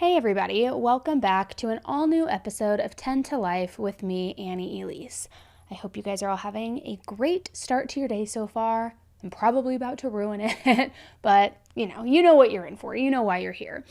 Hey everybody, welcome back to an all-new episode of 10 to Life with me, Annie Elise. I hope you guys are all having a great start to your day so far. I'm probably about to ruin it, but you know what you're in for. You know why you're here.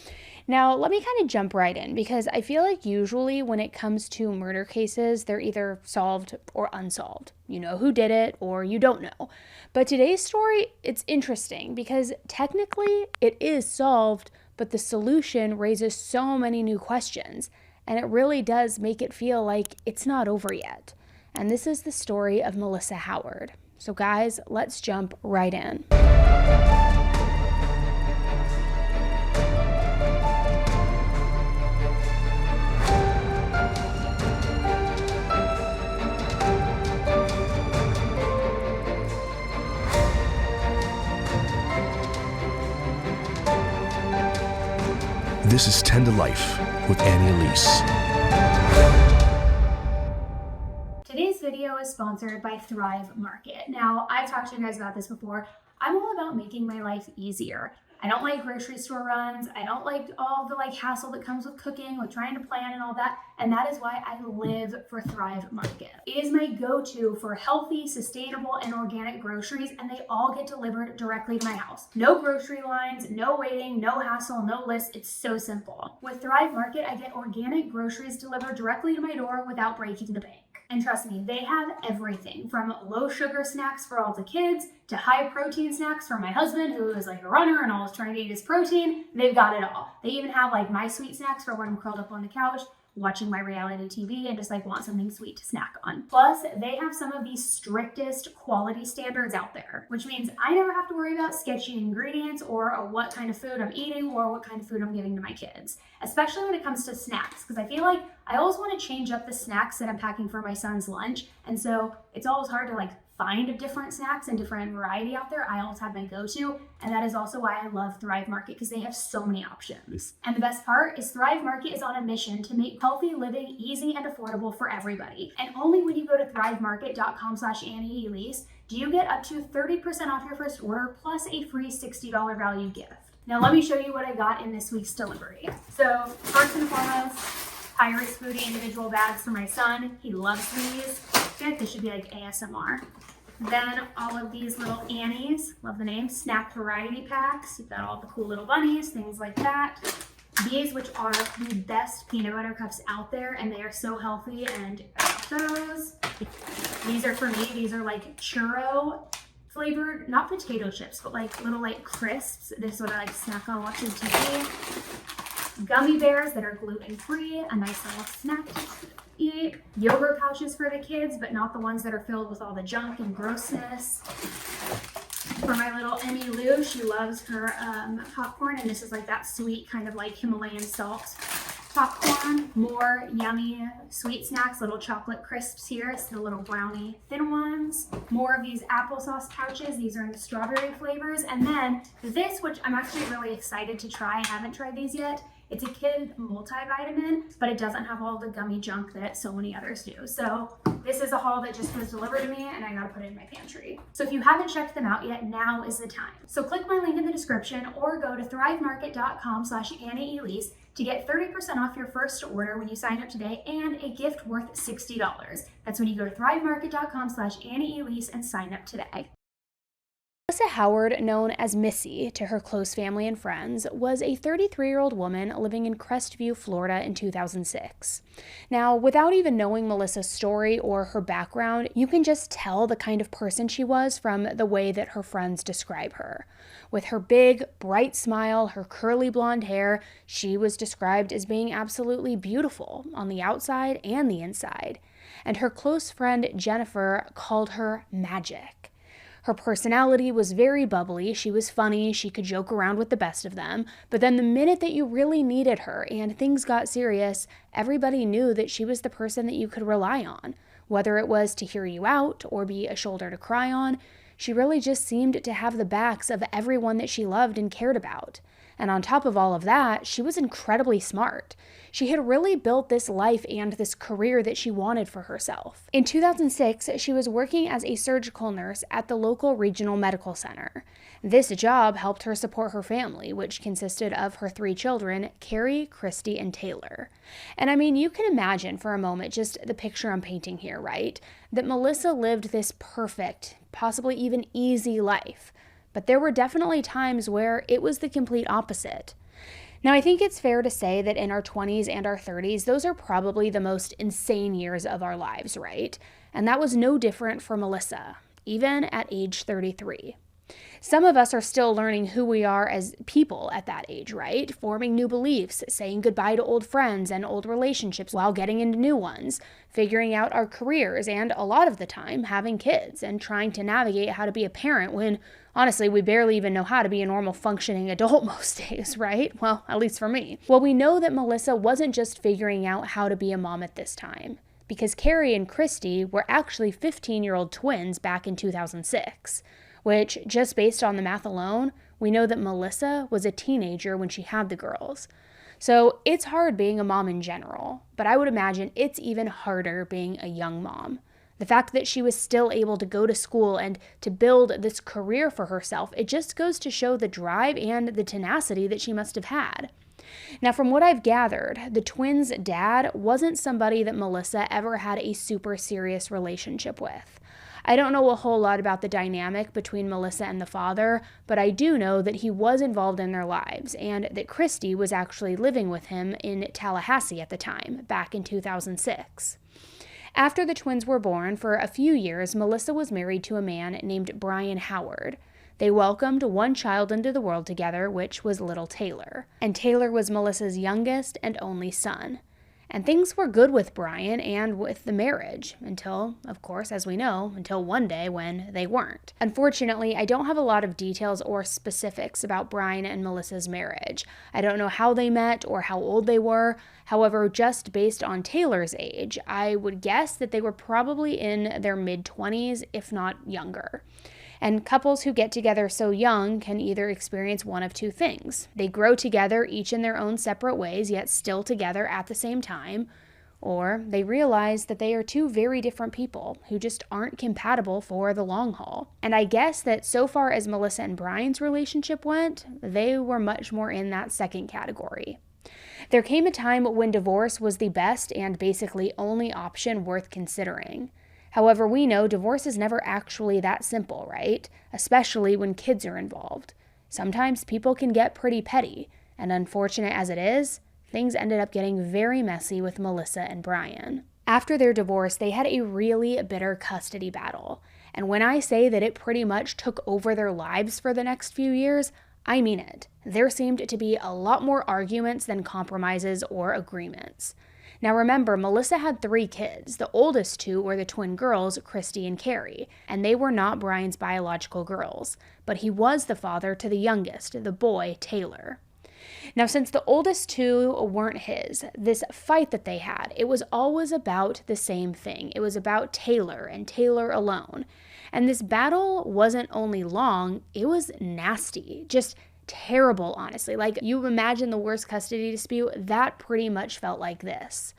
Now, let me kind of jump right in because I feel like usually when it comes to murder cases, they're either solved or unsolved. You know who did it or you don't know. But today's story, it's interesting because technically it is solved, but the solution raises so many new questions, and it really does make it feel like it's not over yet. And this is the story of Melissa Howard. So guys, let's jump right in. This is 10 to Life with Annie Elise. Today's video is sponsored by Thrive Market. Now, I've talked to you guys about this before. I'm all about making my life easier. I don't like grocery store runs. I don't like all the hassle that comes with cooking, with trying to plan and all that. And that is why I live for Thrive Market. It is my go-to for healthy, sustainable, and organic groceries, and they all get delivered directly to my house. No grocery lines, no waiting, no hassle, no list. It's so simple. With Thrive Market, I get organic groceries delivered directly to my door without breaking the bank. And trust me, they have everything from low sugar snacks for all the kids to high protein snacks for my husband who is like a runner and always trying to eat his protein. They've got it all. They even have my sweet snacks for when I'm curled up on the couch watching my reality TV and just want something sweet to snack on. Plus, they have some of the strictest quality standards out there, which means I never have to worry about sketchy ingredients or what kind of food I'm eating or what kind of food I'm giving to my kids, especially when it comes to snacks, because I feel like I always want to change up the snacks that I'm packing for my son's lunch, and so it's always hard to find different snacks and different variety out there. I always have my go-to, and that is also why I love Thrive Market, because they have so many options. And the best part is Thrive Market is on a mission to make healthy living easy and affordable for everybody. And only when you go to thrivemarket.com/AnnieElise do you get up to 30% off your first order plus a free $60 value gift. Now let me show you what I got in this week's delivery. So first and foremost, Pirates Foodie individual bags for my son. He loves these. I feel like this should be ASMR. Then all of these little Annies, love the name, snack variety packs. You've got all the cool little bunnies, things like that. These, which are the best peanut butter cups out there, and they are so healthy, and those. These are for me. These are churro flavored, not potato chips, but little crisps. This is what I like to snack on watching TV. Gummy bears that are gluten-free, a nice little snack to eat. Yogurt pouches for the kids, but not the ones that are filled with all the junk and grossness. For my little Emmy Lou, she loves her popcorn, and this is that sweet kind of Himalayan salt popcorn. More yummy sweet snacks, little chocolate crisps here. It's the little brownie thin ones. More of these applesauce pouches. These are in the strawberry flavors. And then this, which I'm actually really excited to try. I haven't tried these yet. It's a kid multivitamin, but it doesn't have all the gummy junk that so many others do. So this is a haul that just was delivered to me, and I gotta put it in my pantry. So if you haven't checked them out yet, now is the time. So click my link in the description or go to thrivemarket.com/AnnieElise to get 30% off your first order when you sign up today and a gift worth $60. That's when you go to thrivemarket.com/AnnieElise and sign up today. Melissa Howard, known as Missy to her close family and friends, was a 33-year-old woman living in Crestview, Florida in 2006. Now, without even knowing Melissa's story or her background, you can just tell the kind of person she was from the way that her friends describe her. With her big, bright smile, her curly blonde hair, she was described as being absolutely beautiful on the outside and the inside. And her close friend Jennifer called her magic. Her personality was very bubbly, she was funny, she could joke around with the best of them, but then the minute that you really needed her and things got serious, everybody knew that she was the person that you could rely on. Whether it was to hear you out or be a shoulder to cry on, she really just seemed to have the backs of everyone that she loved and cared about. And on top of all of that, she was incredibly smart. She had really built this life and this career that she wanted for herself. In 2006, she was working as a surgical nurse at the local regional medical center. This job helped her support her family, which consisted of her 3 children, Carrie, Christy, and Taylor. And I mean, you can imagine for a moment just the picture I'm painting here, right? That Melissa lived this perfect, possibly even easy life. But there were definitely times where it was the complete opposite. Now, I think it's fair to say that in our 20s and our 30s, those are probably the most insane years of our lives, right? And that was no different for Melissa, even at age 33. Some of us are still learning who we are as people at that age, right? Forming new beliefs, saying goodbye to old friends and old relationships while getting into new ones, figuring out our careers, and a lot of the time having kids and trying to navigate how to be a parent when, honestly, we barely even know how to be a normal functioning adult most days, right? Well, at least for me. Well, we know that Melissa wasn't just figuring out how to be a mom at this time, because Carrie and Christy were actually 15-year-old twins back in 2006. Which, just based on the math alone, we know that Melissa was a teenager when she had the girls. So it's hard being a mom in general, but I would imagine it's even harder being a young mom. The fact that she was still able to go to school and to build this career for herself, it just goes to show the drive and the tenacity that she must have had. Now, from what I've gathered, the twins' dad wasn't somebody that Melissa ever had a super serious relationship with. I don't know a whole lot about the dynamic between Melissa and the father, but I do know that he was involved in their lives and that Christy was actually living with him in Tallahassee at the time, back in 2006. After the twins were born, for a few years, Melissa was married to a man named Brian Howard. They welcomed one child into the world together, which was little Taylor. And Taylor was Melissa's youngest and only son. And things were good with Brian and with the marriage until, of course, as we know, until one day when they weren't. Unfortunately, I don't have a lot of details or specifics about Brian and Melissa's marriage. I don't know how they met or how old they were. However, just based on Taylor's age, I would guess that they were probably in their mid-20s, if not younger. And couples who get together so young can either experience one of two things. They grow together, each in their own separate ways, yet still together at the same time, or they realize that they are two very different people who just aren't compatible for the long haul. And I guess that so far as Melissa and Brian's relationship went, they were much more in that second category. There came a time when divorce was the best and basically only option worth considering. However, we know divorce is never actually that simple, right? Especially when kids are involved. Sometimes people can get pretty petty, and unfortunate as it is, things ended up getting very messy with Melissa and Brian. After their divorce, they had a really bitter custody battle. And when I say that it pretty much took over their lives for the next few years, I mean it. There seemed to be a lot more arguments than compromises or agreements. Now remember, Melissa had 3 kids. The oldest 2 were the twin girls, Christy and Carrie, and they were not Brian's biological girls, but he was the father to the youngest, the boy, Taylor. Now, since the oldest 2 weren't his, this fight that they had, it was always about the same thing. It was about Taylor and Taylor alone. And this battle wasn't only long, it was nasty, just terrible, honestly. Like, you imagine the worst custody dispute, that pretty much felt like this.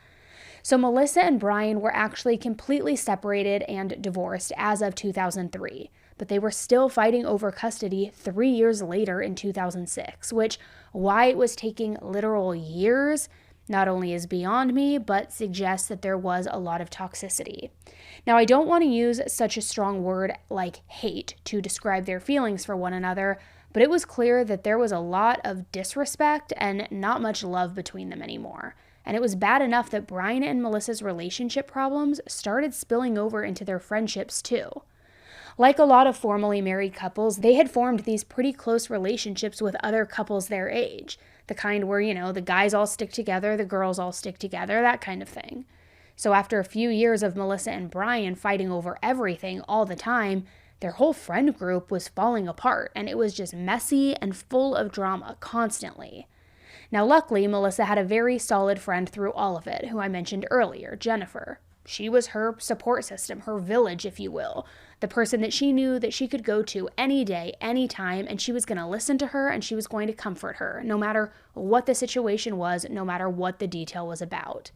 So Melissa and Brian were actually completely separated and divorced as of 2003, but they were still fighting over custody 3 years later in 2006, which, why it was taking literal years, not only is beyond me, but suggests that there was a lot of toxicity. Now, I don't want to use such a strong word like hate to describe their feelings for one another, but it was clear that there was a lot of disrespect and not much love between them anymore. And it was bad enough that Brian and Melissa's relationship problems started spilling over into their friendships too. Like a lot of formally married couples, they had formed these pretty close relationships with other couples their age. The kind where, the guys all stick together, the girls all stick together, that kind of thing. So after a few years of Melissa and Brian fighting over everything all the time, their whole friend group was falling apart, and it was just messy and full of drama constantly. Now, luckily, Melissa had a very solid friend through all of it, who I mentioned earlier, Jennifer. She was her support system, her village, if you will, the person that she knew that she could go to any day, any time, and she was going to listen to her and she was going to comfort her, no matter what the situation was, no matter what the detail was about.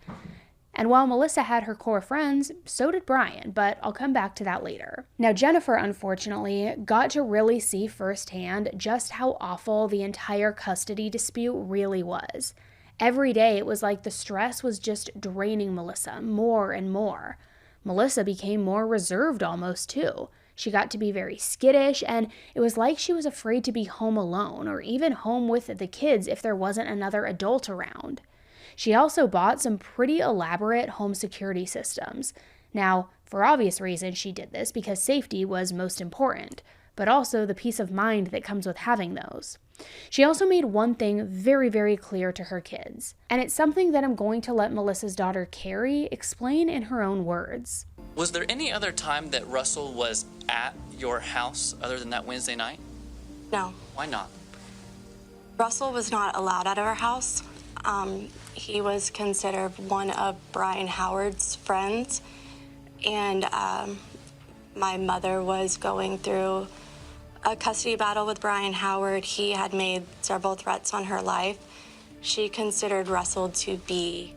And while Melissa had her core friends, so did Brian, but I'll come back to that later. Now, Jennifer, unfortunately, got to really see firsthand just how awful the entire custody dispute really was. Every day, it was like the stress was just draining Melissa more and more. Melissa became more reserved almost, too. She got to be very skittish, and it was like she was afraid to be home alone, or even home with the kids if there wasn't another adult around. She also bought some pretty elaborate home security systems. Now, for obvious reasons, she did this because safety was most important, but also the peace of mind that comes with having those. She also made one thing very, very clear to her kids, and it's something that I'm going to let Melissa's daughter, Carrie, explain in her own words. Was there any other time that Russell was at your house other than that Wednesday night? No. Why not? Russell was not allowed out of our house. He was considered one of Brian Howard's friends, and my mother was going through a custody battle with Brian Howard. He had made several threats on her life. She considered Russell to be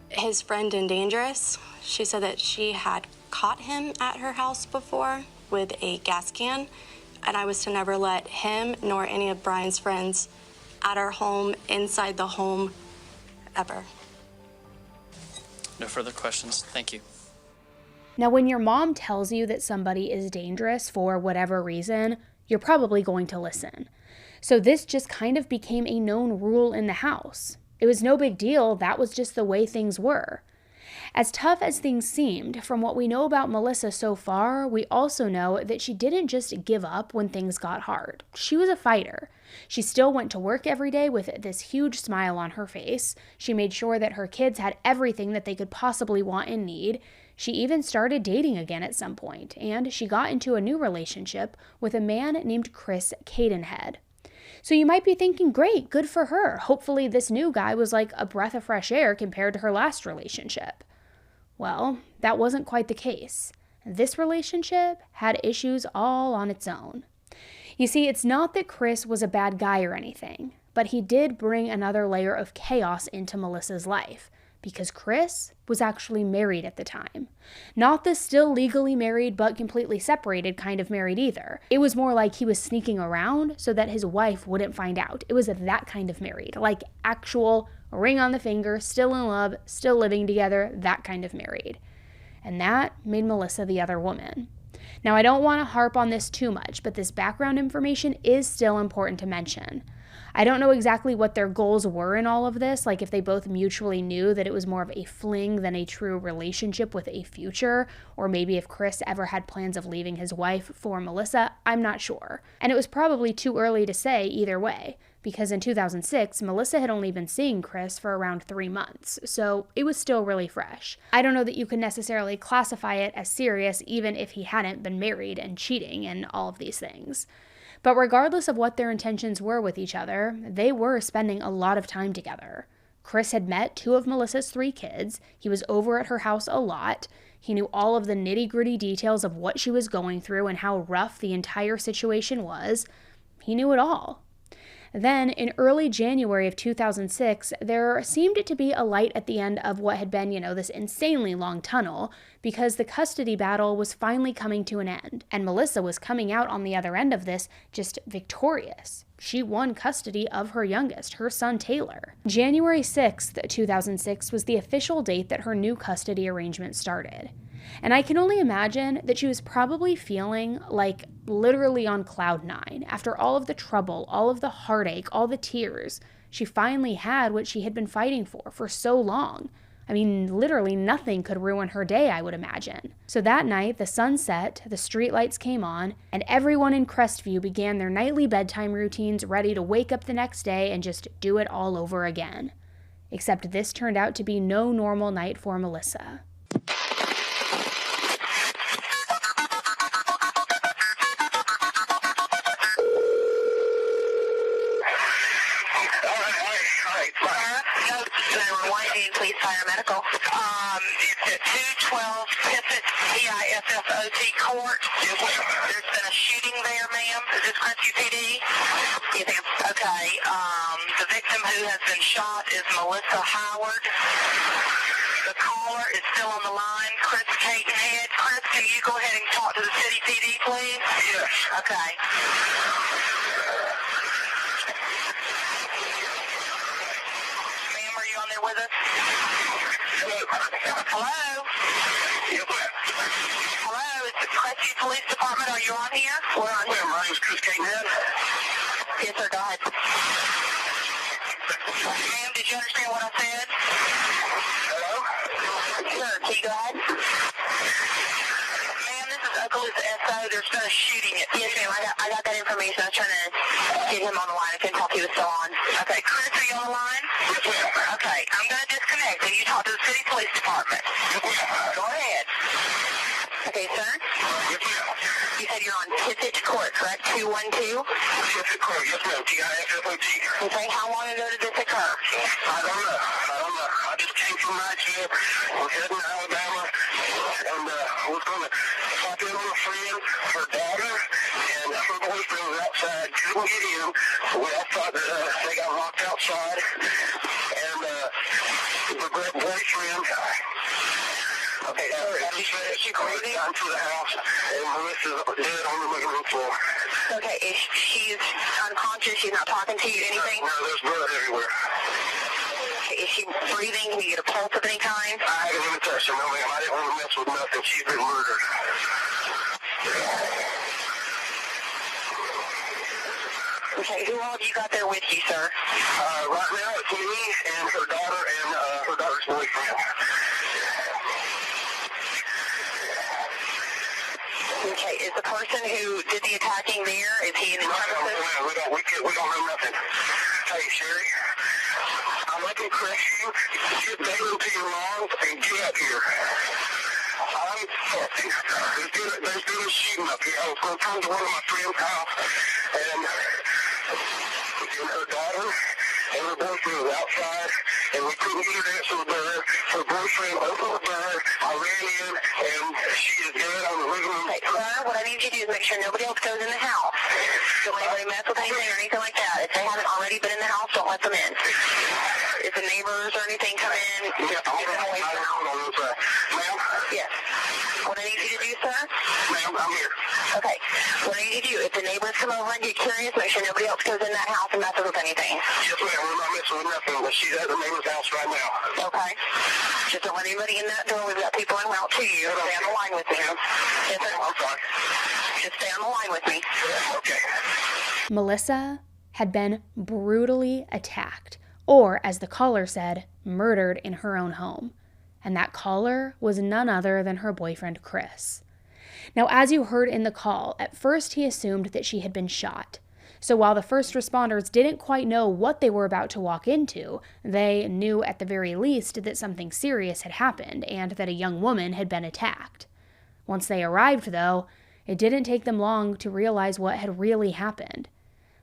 his friend and dangerous. She said that she had caught him at her house before with a gas can, and I was to never let him nor any of Brian's friends at our home, inside the home, ever. No further questions. Thank you. Now, when your mom tells you that somebody is dangerous for whatever reason, you're probably going to listen. So this just kind of became a known rule in the house. It was no big deal. That was just the way things were. As tough as things seemed, from what we know about Melissa so far, we also know that she didn't just give up when things got hard. She was a fighter. She still went to work every day with this huge smile on her face. She made sure that her kids had everything that they could possibly want and need. She even started dating again at some point, and she got into a new relationship with a man named Chris Cadenhead. So you might be thinking, great, good for her. Hopefully this new guy was like a breath of fresh air compared to her last relationship. Well, that wasn't quite the case. This relationship had issues all on its own. You see, it's not that Chris was a bad guy or anything, but he did bring another layer of chaos into Melissa's life, because Chris was actually married at the time. Not the still legally married but completely separated kind of married either. It was more like he was sneaking around so that his wife wouldn't find out. It was that kind of married, like actual ring on the finger, still in love, still living together, that kind of married. And that made Melissa the other woman. Now, I don't want to harp on this too much, but this background information is still important to mention. I don't know exactly what their goals were in all of this, like if they both mutually knew that it was more of a fling than a true relationship with a future, or maybe if Chris ever had plans of leaving his wife for Melissa, I'm not sure. And it was probably too early to say either way, because in 2006, Melissa had only been seeing Chris for around 3 months, so it was still really fresh. I don't know that you can necessarily classify it as serious even if he hadn't been married and cheating and all of these things. But regardless of what their intentions were with each other, they were spending a lot of time together. Chris had met 2 of Melissa's 3 kids. He was over at her house a lot. He knew all of the nitty-gritty details of what she was going through and how rough the entire situation was. He knew it all. Then, in early January of 2006, there seemed to be a light at the end of what had been, this insanely long tunnel, because the custody battle was finally coming to an end, and Melissa was coming out on the other end of this just victorious. She won custody of her youngest, her son Taylor. January 6th, 2006 was the official date that her new custody arrangement started. And I can only imagine that she was probably feeling like literally on cloud 9. After all of the trouble, all of the heartache, all the tears, she finally had what she had been fighting for so long. I mean, literally nothing could ruin her day, I would imagine. So that night, the sun set, the streetlights came on, and everyone in Crestview began their nightly bedtime routines, ready to wake up the next day and just do it all over again. Except this turned out to be no normal night for Melissa. Please hire medical. It's at 212 Tippett PISSOT court. Yes, ma'am. There's been a shooting there, ma'am. Is this Crestview PD? Yes, ma'am. Okay. The victim who has been shot is Melissa Howard. The caller is still on the line, Chris Catonhead. Chris, can you go ahead and talk to the city PD, please? Yes. Okay. Ma'am, are you on there with us? Hello? Yes, ma'am. Hello, it's the Crestview Police Department. Are you on here? We're on here. My name is Chris Catonhead. Yes, sir. Go ahead. Ma'am, did you understand what I said? Hello? Sure. Can you go ahead? Ma'am, this is Oklahoma SO. There's been a shooting. Yes, ma'am. I got that information. I was trying to get him on the line. I couldn't talk. He was still on. Okay. Chris, are you on the line? Yes, ma'am. Okay. I'm going to disconnect and you talk to the city police department. Yes, ma'am. Go ahead. Okay, sir? Yes, ma'am. You said you're on Tippett Court, correct? 212? Tippett Court, yes, ma'am. TISSOT. Okay, how long ago did this occur? I don't know. I just came from Nashville. We're heading to Alabama, and was going to pop in on a friend, her daughter, and her boyfriend was outside. Couldn't get in. We all thought that they got locked outside, and the boyfriend... Okay, is she breathing? Onto the house, and Melissa's dead on the living room floor. Okay, she's unconscious, she's not talking to you, anything? No, there's blood everywhere. Okay, is she breathing? Can you get a pulse of any kind? I haven't even touched her, no ma'am. I didn't want to mess with nothing. She's been murdered. Okay, who all have you got there with you, sir? Right now it's me and her daughter and her daughter's boyfriend. Okay, is the person who did the attacking there, is he in the premises? We don't know nothing. Hey, Sherry, I'm looking to crush you. Get down to your lungs and get up here. I'm fucking. There's been a shooting up here. I was going to come to one of my friend's house, and her daughter and her boyfriend was outside, and we couldn't get her to answer the door. Her boyfriend opened the door. I ran in, and she is dead on the living room. Okay, sir, what I need you to do is make sure nobody else goes in the house. Don't anybody mess with anything or anything like that. If they haven't already been in the house, don't let them in. If the neighbors or anything come in, get them away from the house. Ma'am? Yes. What I need you to do, sir? Ma'am, I'm here. Okay. What I need you to do, if the neighbors come over and get curious, make sure nobody else goes in that house and messes with anything. Yes, ma'am. We're not messing with nothing, but she's at the neighbor's house right now. Okay. Just don't let anybody in that door. We've got people en route to you. Stay on the line with me. Yes, sir. I'm sorry. Just stay on the line with me. Okay. Melissa had been brutally attacked, or as the caller said, murdered in her own home. And that caller was none other than her boyfriend, Chris. Now, as you heard in the call, at first he assumed that she had been shot. So while the first responders didn't quite know what they were about to walk into, they knew at the very least that something serious had happened and that a young woman had been attacked. Once they arrived, though, it didn't take them long to realize what had really happened.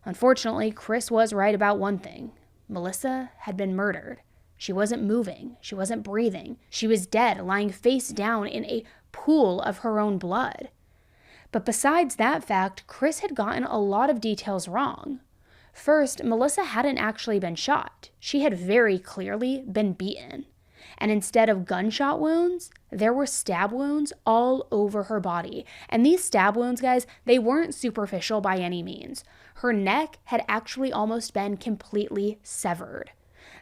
Unfortunately, Chris was right about one thing. Melissa had been murdered. She wasn't moving. She wasn't breathing. She was dead, lying face down in a pool of her own blood. But besides that fact, Chris had gotten a lot of details wrong. First, Melissa hadn't actually been shot. She had very clearly been beaten. And instead of gunshot wounds, there were stab wounds all over her body. And these stab wounds, guys, they weren't superficial by any means. Her neck had actually almost been completely severed.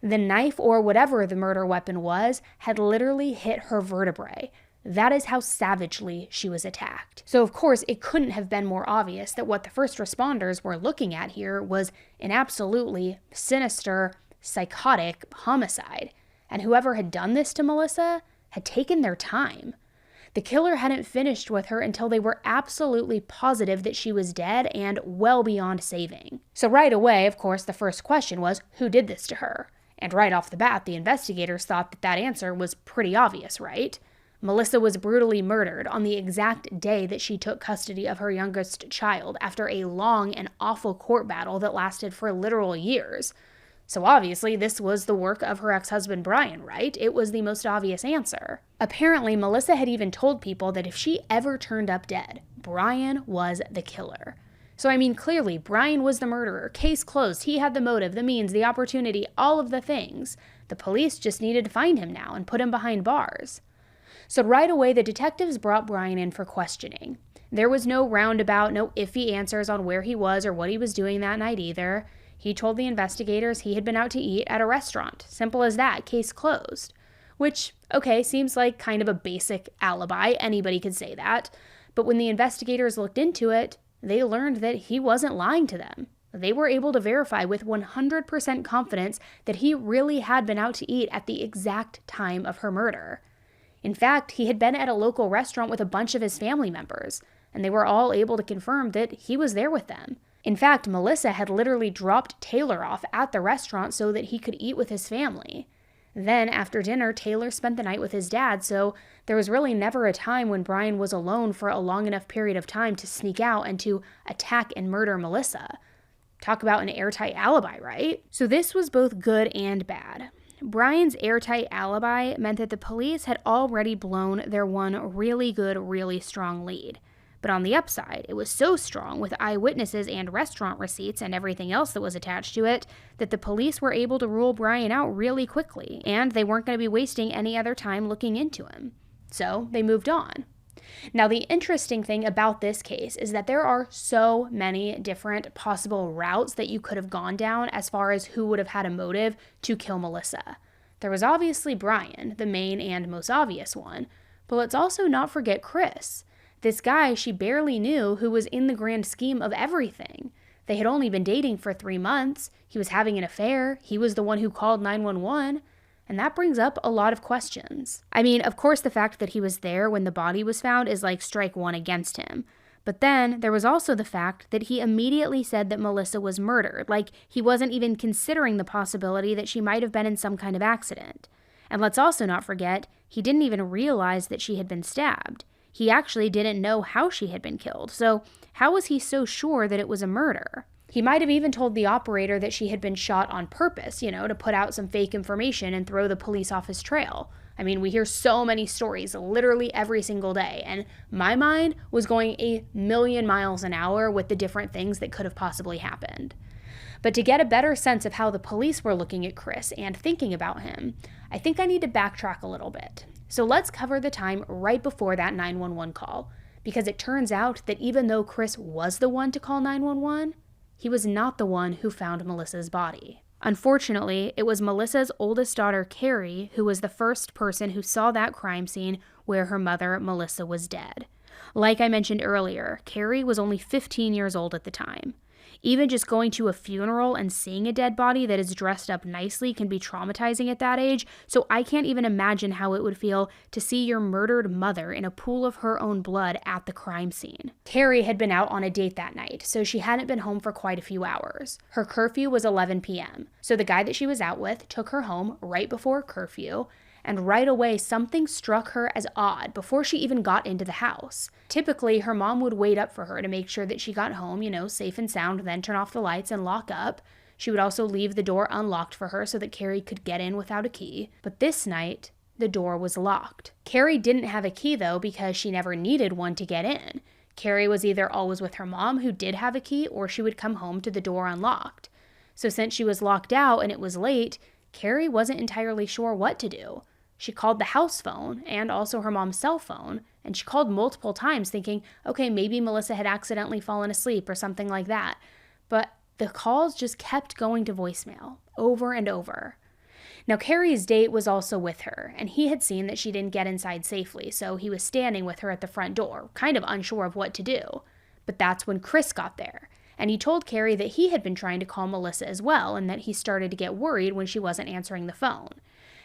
The knife, or whatever the murder weapon was, had literally hit her vertebrae. That is how savagely she was attacked. So of course, it couldn't have been more obvious that what the first responders were looking at here was an absolutely sinister, psychotic homicide. And whoever had done this to Melissa had taken their time. The killer hadn't finished with her until they were absolutely positive that she was dead and well beyond saving. So right away, of course, the first question was, who did this to her? And right off the bat, the investigators thought that that answer was pretty obvious, right? Melissa was brutally murdered on the exact day that she took custody of her youngest child after a long and awful court battle that lasted for literal years. So obviously this was the work of her ex-husband Brian, right? It was the most obvious answer. Apparently, Melissa had even told people that if she ever turned up dead, Brian was the killer. So I mean, clearly, Brian was the murderer. Case closed. He had the motive, the means, the opportunity, all of the things. The police just needed to find him now and put him behind bars. So right away, the detectives brought Brian in for questioning. There was no roundabout, no iffy answers on where he was or what he was doing that night either. He told the investigators he had been out to eat at a restaurant. Simple as that, case closed. Which, okay, seems like kind of a basic alibi. Anybody could say that. But when the investigators looked into it, they learned that he wasn't lying to them. They were able to verify with 100% confidence that he really had been out to eat at the exact time of her murder. In fact, he had been at a local restaurant with a bunch of his family members, and they were all able to confirm that he was there with them. In fact, Melissa had literally dropped Taylor off at the restaurant so that he could eat with his family. Then, after dinner, Taylor spent the night with his dad, so there was really never a time when Brian was alone for a long enough period of time to sneak out and to attack and murder Melissa. Talk about an airtight alibi, right? So this was both good and bad. Brian's airtight alibi meant that the police had already blown their one really good, really strong lead. But on the upside, it was so strong with eyewitnesses and restaurant receipts and everything else that was attached to it that the police were able to rule Brian out really quickly, and they weren't going to be wasting any other time looking into him. So they moved on. Now, the interesting thing about this case is that there are so many different possible routes that you could have gone down as far as who would have had a motive to kill Melissa. There was obviously Brian, the main and most obvious one, but let's also not forget Chris. This guy she barely knew who was in the grand scheme of everything. They had only been dating for 3 months. He was having an affair. He was the one who called 911. And that brings up a lot of questions. I mean, of course, the fact that he was there when the body was found is like strike one against him. But then there was also the fact that he immediately said that Melissa was murdered, like he wasn't even considering the possibility that she might have been in some kind of accident. And let's also not forget, he didn't even realize that she had been stabbed. He actually didn't know how she had been killed, so how was he so sure that it was a murder? He might have even told the operator that she had been shot on purpose, to put out some fake information and throw the police off his trail. I mean, we hear so many stories literally every single day, and my mind was going a million miles an hour with the different things that could have possibly happened. But to get a better sense of how the police were looking at Chris and thinking about him, I think I need to backtrack a little bit. So let's cover the time right before that 911 call, because it turns out that even though Chris was the one to call 911, he was not the one who found Melissa's body. Unfortunately, it was Melissa's oldest daughter, Carrie, who was the first person who saw that crime scene where her mother, Melissa, was dead. Like I mentioned earlier, Carrie was only 15 years old at the time. Even just going to a funeral and seeing a dead body that is dressed up nicely can be traumatizing at that age, so I can't even imagine how it would feel to see your murdered mother in a pool of her own blood at the crime scene. Carrie had been out on a date that night, so she hadn't been home for quite a few hours. Her curfew was 11 p.m., so the guy that she was out with took her home right before curfew, and right away something struck her as odd before she even got into the house. Typically, her mom would wait up for her to make sure that she got home, safe and sound, then turn off the lights and lock up. She would also leave the door unlocked for her so that Carrie could get in without a key. But this night, the door was locked. Carrie didn't have a key though because she never needed one to get in. Carrie was either always with her mom who did have a key, or she would come home to the door unlocked. So since she was locked out and it was late, Carrie wasn't entirely sure what to do. She called the house phone and also her mom's cell phone, and she called multiple times thinking, okay, maybe Melissa had accidentally fallen asleep or something like that. But the calls just kept going to voicemail over and over. Now, Carrie's date was also with her, and he had seen that she didn't get inside safely, so he was standing with her at the front door, kind of unsure of what to do. But that's when Chris got there, and he told Carrie that he had been trying to call Melissa as well, and that he started to get worried when she wasn't answering the phone.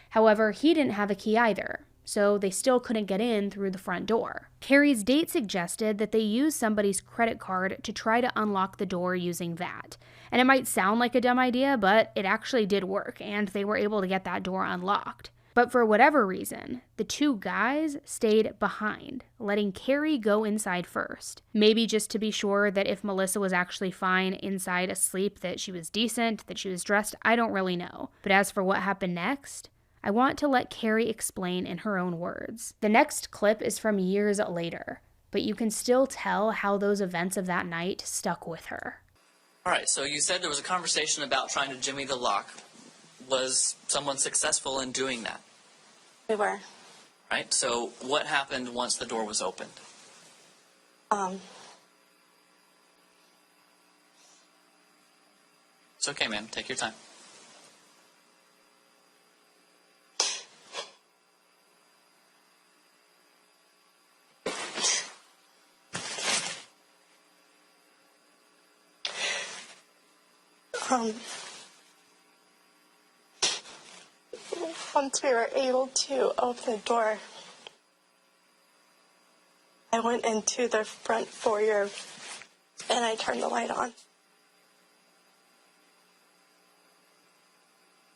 However, he didn't have a key either, so they still couldn't get in through the front door. Carrie's date suggested that they use somebody's credit card to try to unlock the door using that. And it might sound like a dumb idea, but it actually did work, and they were able to get that door unlocked. But for whatever reason, the two guys stayed behind, letting Carrie go inside first. Maybe just to be sure that if Melissa was actually fine inside asleep, that she was decent, that she was dressed, I don't really know. But as for what happened next, I want to let Carrie explain in her own words. The next clip is from years later, but you can still tell how those events of that night stuck with her. All right, so you said there was a conversation about trying to jimmy the lock. Was someone successful in doing that? We were. Right, so what happened once the door was opened? It's okay, ma'am. Take your time. Once we were able to open the door, I went into the front foyer and I turned the light on.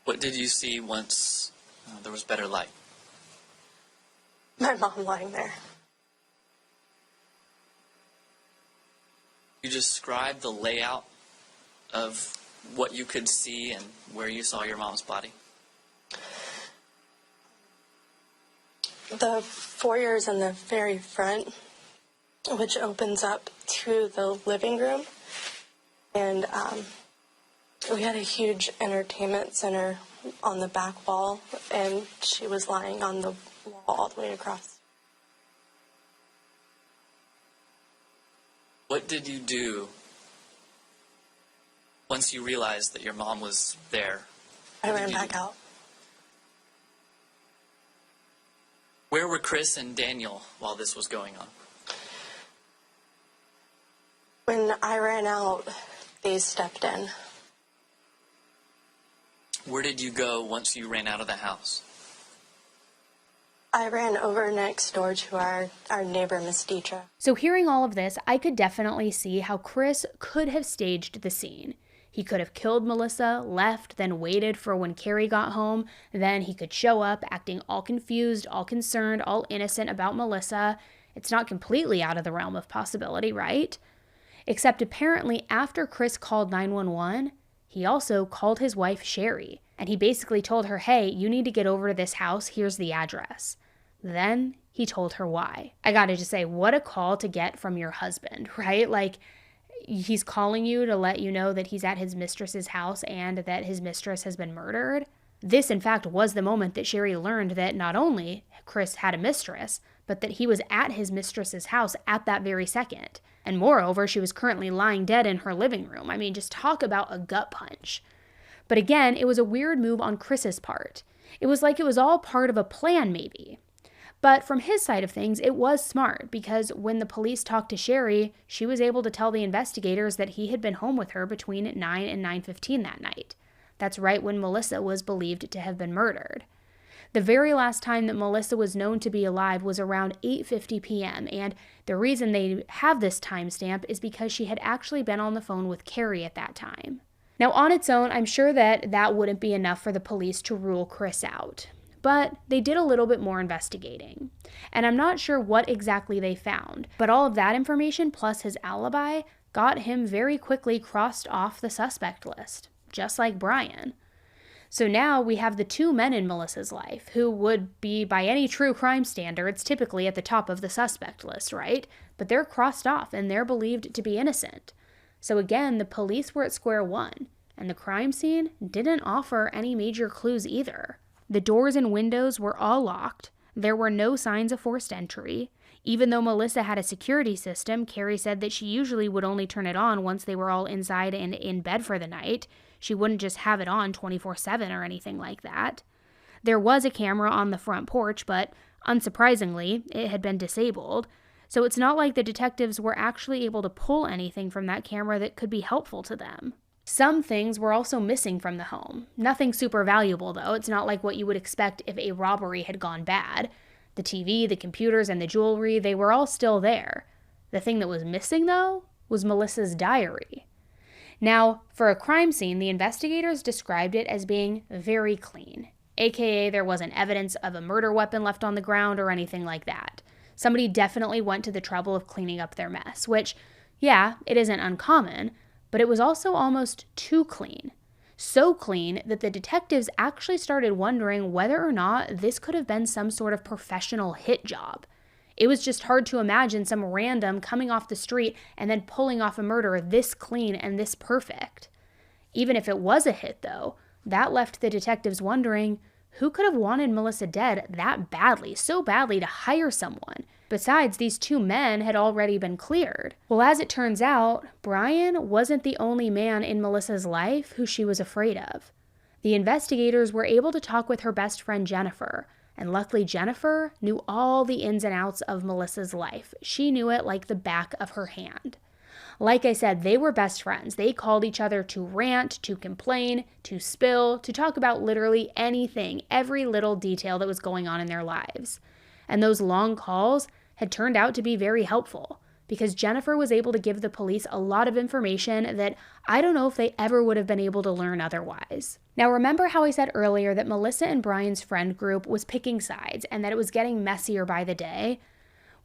What did you see once there was better light? My mom lying there. You described the layout of what you could see and where you saw your mom's body? The foyer is in the very front, which opens up to the living room. And we had a huge entertainment center on the back wall, and she was lying on the wall all the way across. What did you do once you realized that your mom was there? I ran back out. Where were Chris and Daniel while this was going on? When I ran out, they stepped in. Where did you go once you ran out of the house? I ran over next door to our neighbor, Miss Deetra. So hearing all of this, I could definitely see how Chris could have staged the scene. He could have killed Melissa, left, then waited for when Carrie got home. Then he could show up acting all confused, all concerned, all innocent about Melissa. It's not completely out of the realm of possibility, right? Except apparently after Chris called 911, he also called his wife Sherry. And he basically told her, hey, you need to get over to this house. Here's the address. Then he told her why. I gotta just say, what a call to get from your husband, right? Like, he's calling you to let you know that he's at his mistress's house and that his mistress has been murdered. This, in fact, was the moment that Sherry learned that not only Chris had a mistress, but that he was at his mistress's house at that very second. And moreover, she was currently lying dead in her living room. I mean, just talk about a gut punch. But again, it was a weird move on Chris's part. It was like it was all part of a plan, maybe. But from his side of things, it was smart because when the police talked to Sherry, she was able to tell the investigators that he had been home with her between 9 and 9:15 that night. That's right when Melissa was believed to have been murdered. The very last time that Melissa was known to be alive was around 8:50 p.m., and the reason they have this timestamp is because she had actually been on the phone with Carrie at that time. Now, on its own, I'm sure that wouldn't be enough for the police to rule Chris out. But they did a little bit more investigating. And I'm not sure what exactly they found, but all of that information plus his alibi got him very quickly crossed off the suspect list, just like Brian. So now we have the two men in Melissa's life who would be, by any true crime standards, typically at the top of the suspect list, right? But they're crossed off and they're believed to be innocent. So again, the police were at square one, and the crime scene didn't offer any major clues either. The doors and windows were all locked. There were no signs of forced entry. Even though Melissa had a security system, Carrie said that she usually would only turn it on once they were all inside and in bed for the night. She wouldn't just have it on 24/7 or anything like that. There was a camera on the front porch, but unsurprisingly, it had been disabled. So it's not like the detectives were actually able to pull anything from that camera that could be helpful to them. Some things were also missing from the home. Nothing super valuable, though. It's not like what you would expect if a robbery had gone bad. The TV, the computers, and the jewelry, they were all still there. The thing that was missing, though, was Melissa's diary. Now, for a crime scene, the investigators described it as being very clean. AKA there wasn't evidence of a murder weapon left on the ground or anything like that. Somebody definitely went to the trouble of cleaning up their mess, which, yeah, it isn't uncommon, but it was also almost too clean. So clean that the detectives actually started wondering whether or not this could have been some sort of professional hit job. It was just hard to imagine some random coming off the street and then pulling off a murder this clean and this perfect. Even if it was a hit, though, that left the detectives wondering who could have wanted Melissa dead that badly, so badly to hire someone. Besides, these two men had already been cleared. Well, as it turns out, Brian wasn't the only man in Melissa's life who she was afraid of. The investigators were able to talk with her best friend Jennifer, and luckily Jennifer knew all the ins and outs of Melissa's life. She knew it like the back of her hand. Like I said, they were best friends. They called each other to rant, to complain, to spill, to talk about literally anything, every little detail that was going on in their lives. And those long calls had turned out to be very helpful because Jennifer was able to give the police a lot of information that I don't know if they ever would have been able to learn otherwise. Now, remember how I said earlier that Melissa and Brian's friend group was picking sides and that it was getting messier by the day?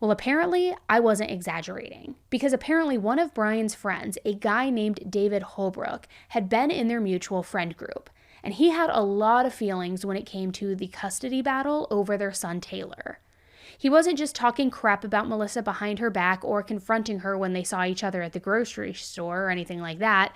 Well, apparently, I wasn't exaggerating, because apparently one of Brian's friends, a guy named David Holbrook, had been in their mutual friend group, and he had a lot of feelings when it came to the custody battle over their son Taylor. He wasn't just talking crap about Melissa behind her back or confronting her when they saw each other at the grocery store or anything like that.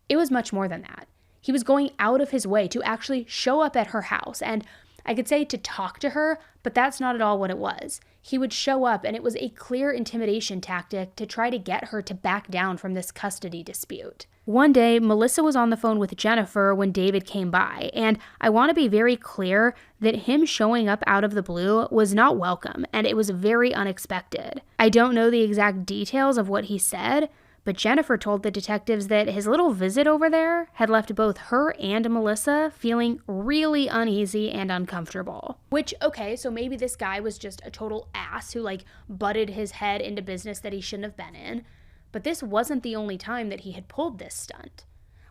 It was much more than that. He was going out of his way to actually show up at her house, and I could say to talk to her, but that's not at all what it was. He would show up, and it was a clear intimidation tactic to try to get her to back down from this custody dispute. One day, Melissa was on the phone with Jennifer when David came by, and I want to be very clear that him showing up out of the blue was not welcome, and it was very unexpected. I don't know the exact details of what he said, but Jennifer told the detectives that his little visit over there had left both her and Melissa feeling really uneasy and uncomfortable. Which, okay, so maybe this guy was just a total ass who butted his head into business that he shouldn't have been in. But this wasn't the only time that he had pulled this stunt.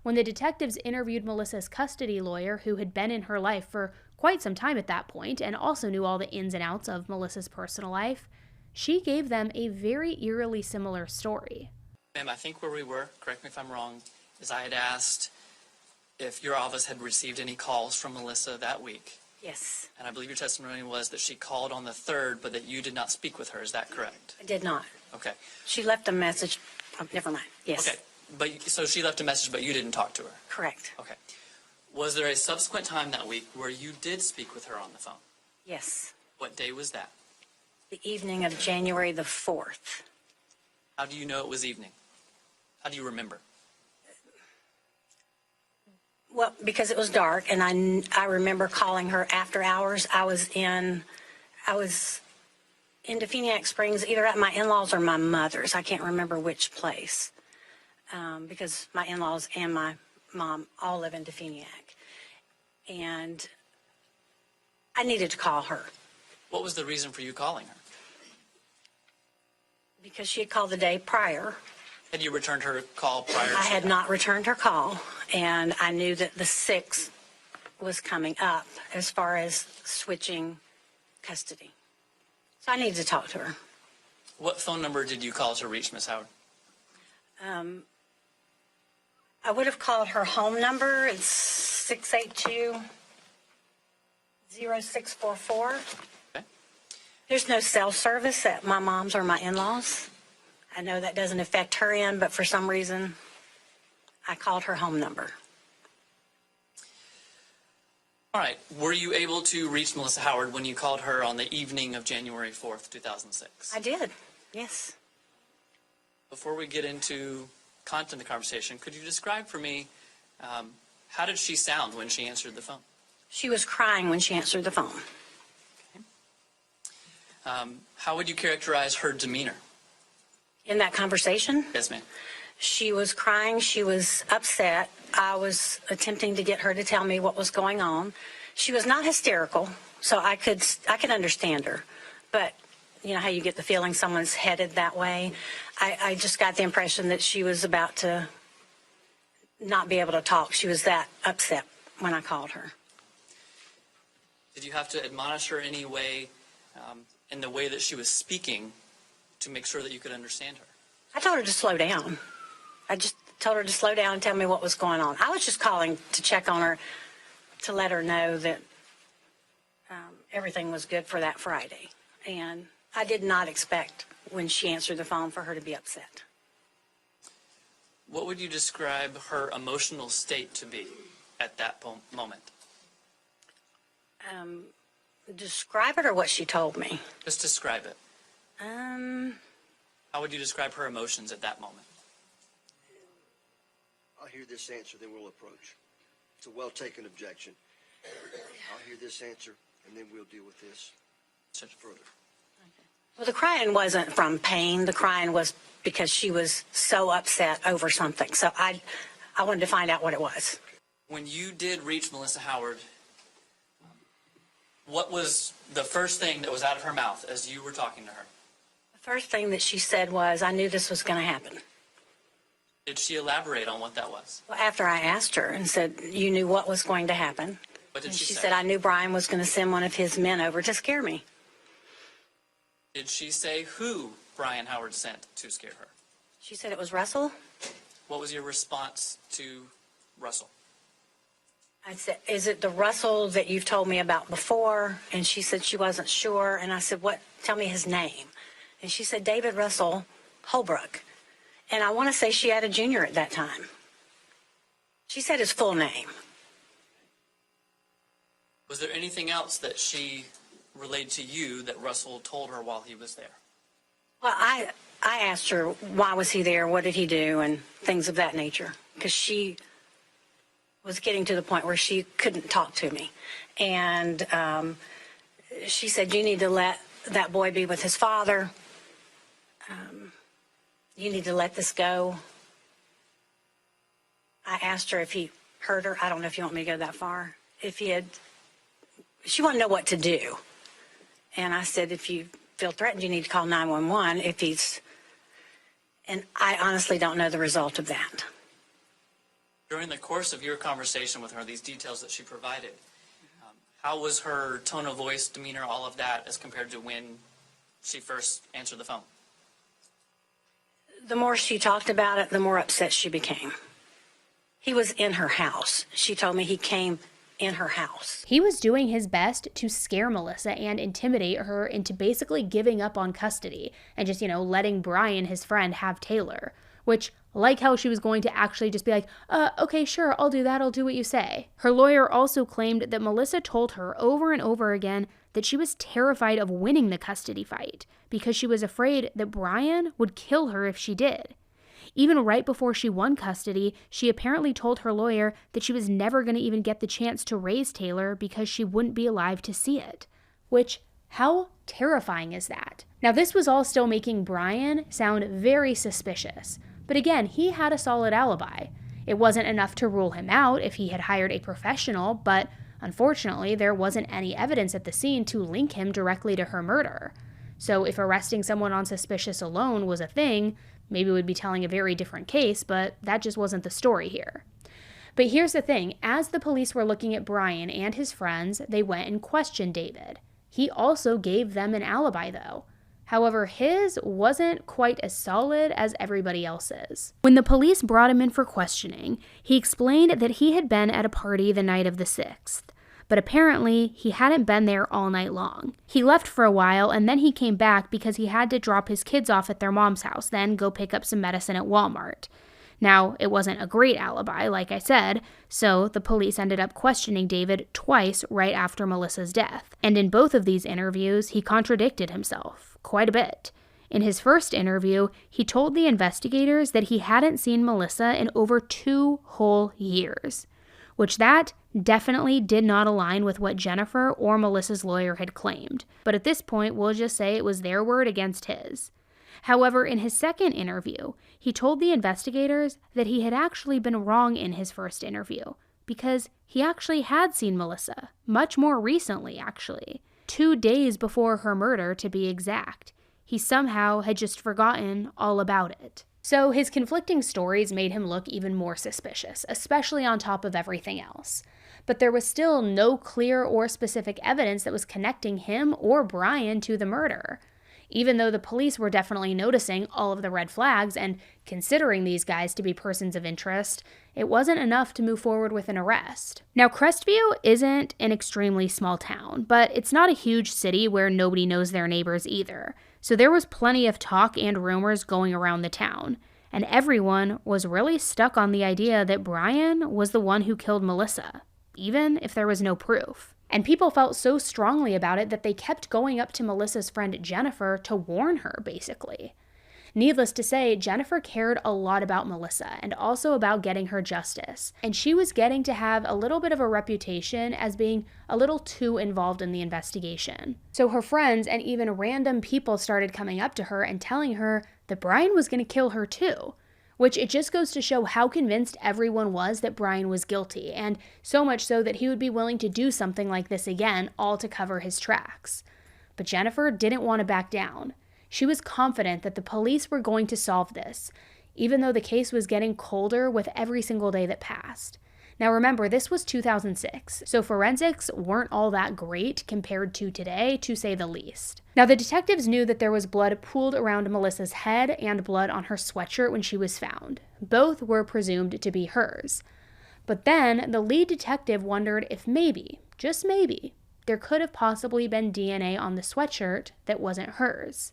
When the detectives interviewed Melissa's custody lawyer, who had been in her life for quite some time at that point and also knew all the ins and outs of Melissa's personal life, she gave them a very eerily similar story. Ma'am, I think where we were, correct me if I'm wrong, is I had asked if your office had received any calls from Melissa that week. Yes, And I believe your testimony was that she called on the 3rd, but that you did not speak with her. Is that correct? I did not. Okay. She left a message. Oh, never mind. Yes. Okay. But so she left a message, but you didn't talk to her. Correct. Okay. Was there a subsequent time that week where you did speak with her on the phone? Yes. What day was that? The evening of January the 4th. How do you know it was evening? How do you remember? Well, because it was dark, and I remember calling her after hours. I was in Defeniak Springs, either at my in-laws or my mother's. I can't remember which place, because my in-laws and my mom all live in Defeniak. And I needed to call her What was the reason for you calling her? because she had called the day prior. Had you returned her call prior to I had that? not returned her call, and I knew that the 6th was coming up as far as switching custody. So I needed to talk to her. What phone number did you call to reach Miss Howard? I would have called her home number. It's 682-0644. Okay. There's no cell service at my mom's or my in-laws. I know that doesn't affect her end, but for some reason, I called her home number. All right. Were you able to reach Melissa Howard when you called her on the evening of January 4th, 2006? I did, yes. Before we get into content of the conversation, could you describe for me how did she sound when she answered the phone? She was crying when she answered the phone. How would you characterize her demeanor? In that conversation, Yes, ma'am. she was crying. She was upset. I was attempting to get her to tell me what was going on. She was not hysterical, so I could understand her. But you know how you get the feeling someone's headed that way? I just got the impression that she was about to not be able to talk. She was that upset when I called her. Did you have to admonish her any way, in the way that she was speaking, to make sure that you could understand her? I told her to slow down. I just told her to slow down and tell me what was going on. I was just calling to check on her, to let her know that everything was good for that Friday. And I did not expect, when she answered the phone, for her to be upset. What would you describe her emotional state to be at that moment? Describe it or what she told me? Just describe it. How would you describe her emotions at that moment? I'll hear this answer, then we'll approach. It's a well-taken objection. I'll hear this answer, and then we'll deal with this further. Well, the crying wasn't from pain. The crying was because she was so upset over something. So I wanted to find out what it was. When you did reach Melissa Howard, what was the first thing that was out of her mouth as you were talking to her? The first thing that she said was, I knew this was going to happen. Did she elaborate on what that was? Well, after I asked her and said, you knew what was going to happen. What did And she she say? said, I knew Brian was going to send one of his men over to scare me. Did she say who Brian Howard sent to scare her? She said it was Russell. What was your response to Russell? I said, is it the Russell that you've told me about before? And she said she wasn't sure. And I said, what? Tell me his name. And she said, David Russell Holbrook. And I want to say she had a junior at that time. She said his full name. Was there anything else that she relayed to you that Russell told her while he was there? Well, I asked her, why was he there? What did he do? And things of that nature. Because she was getting to the point where she couldn't talk to me. And she said, you need to let that boy be with his father. You need to let this go. I asked her if he hurt her. I don't know if you want me to go that far. If he had, she wanted to know what to do. And I said, if you feel threatened, you need to call 911 if he's, and I honestly don't know the result of that. During the course of your conversation with her, these details that she provided, how was her tone of voice, demeanor, all of that, as compared to when she first answered the phone? The more she talked about it, the more upset she became. He was in her house. She told me he came in her house. He was doing his best to scare Melissa and intimidate her into basically giving up on custody and just, letting Brian, his friend, have Taylor, which, like how she was going to actually just be like, okay, sure, I'll do that, I'll do what you say. Her lawyer also claimed that Melissa told her over and over again that she was terrified of winning the custody fight because she was afraid that Brian would kill her if she did. Even right before she won custody, she apparently told her lawyer that she was never going to even get the chance to raise Taylor because she wouldn't be alive to see it. Which, how terrifying is that? Now, this was all still making Brian sound very suspicious. But again, he had a solid alibi. It wasn't enough to rule him out if he had hired a professional, but unfortunately, there wasn't any evidence at the scene to link him directly to her murder. So if arresting someone on suspicious alone was a thing, maybe we'd be telling a very different case, but that just wasn't the story here. But here's the thing, as the police were looking at Brian and his friends, they went and questioned David. He also gave them an alibi though. However, his wasn't quite as solid as everybody else's. When the police brought him in for questioning, he explained that he had been at a party the night of the 6th. But apparently, he hadn't been there all night long. He left for a while, and then he came back because he had to drop his kids off at their mom's house, then go pick up some medicine at Walmart. Now, it wasn't a great alibi, like I said, so the police ended up questioning David twice right after Melissa's death. And in both of these interviews, he contradicted himself quite a bit. In his first interview, he told the investigators that he hadn't seen Melissa in over 2 whole years, which that definitely did not align with what Jennifer or Melissa's lawyer had claimed. But at this point, we'll just say it was their word against his. However, in his second interview, he told the investigators that he had actually been wrong in his first interview because he actually had seen Melissa, much more recently actually, 2 days before her murder to be exact. He somehow had just forgotten all about it. So his conflicting stories made him look even more suspicious, especially on top of everything else. but there was still no clear or specific evidence that was connecting him or Brian to the murder. Even though the police were definitely noticing all of the red flags and considering these guys to be persons of interest, it wasn't enough to move forward with an arrest. Now, Crestview isn't an extremely small town, but it's not a huge city where nobody knows their neighbors either. So there was plenty of talk and rumors going around the town, and everyone was really stuck on the idea that Brian was the one who killed Melissa, even if there was no proof. And people felt so strongly about it that they kept going up to Melissa's friend Jennifer to warn her, basically. Needless to say, Jennifer cared a lot about Melissa and also about getting her justice. And she was getting to have a little bit of a reputation as being a little too involved in the investigation. So her friends and even random people started coming up to her and telling her that Brian was going to kill her too. Which it just goes to show how convinced everyone was that Brian was guilty, and so much so that he would be willing to do something like this again, all to cover his tracks. But Jennifer didn't want to back down. She was confident that the police were going to solve this, even though the case was getting colder with every single day that passed. Now remember, this was 2006, so forensics weren't all that great compared to today, to say the least. Now the detectives knew that there was blood pooled around Melissa's head and blood on her sweatshirt when she was found. Both were presumed to be hers. But then the lead detective wondered if maybe, just maybe, there could have possibly been DNA on the sweatshirt that wasn't hers.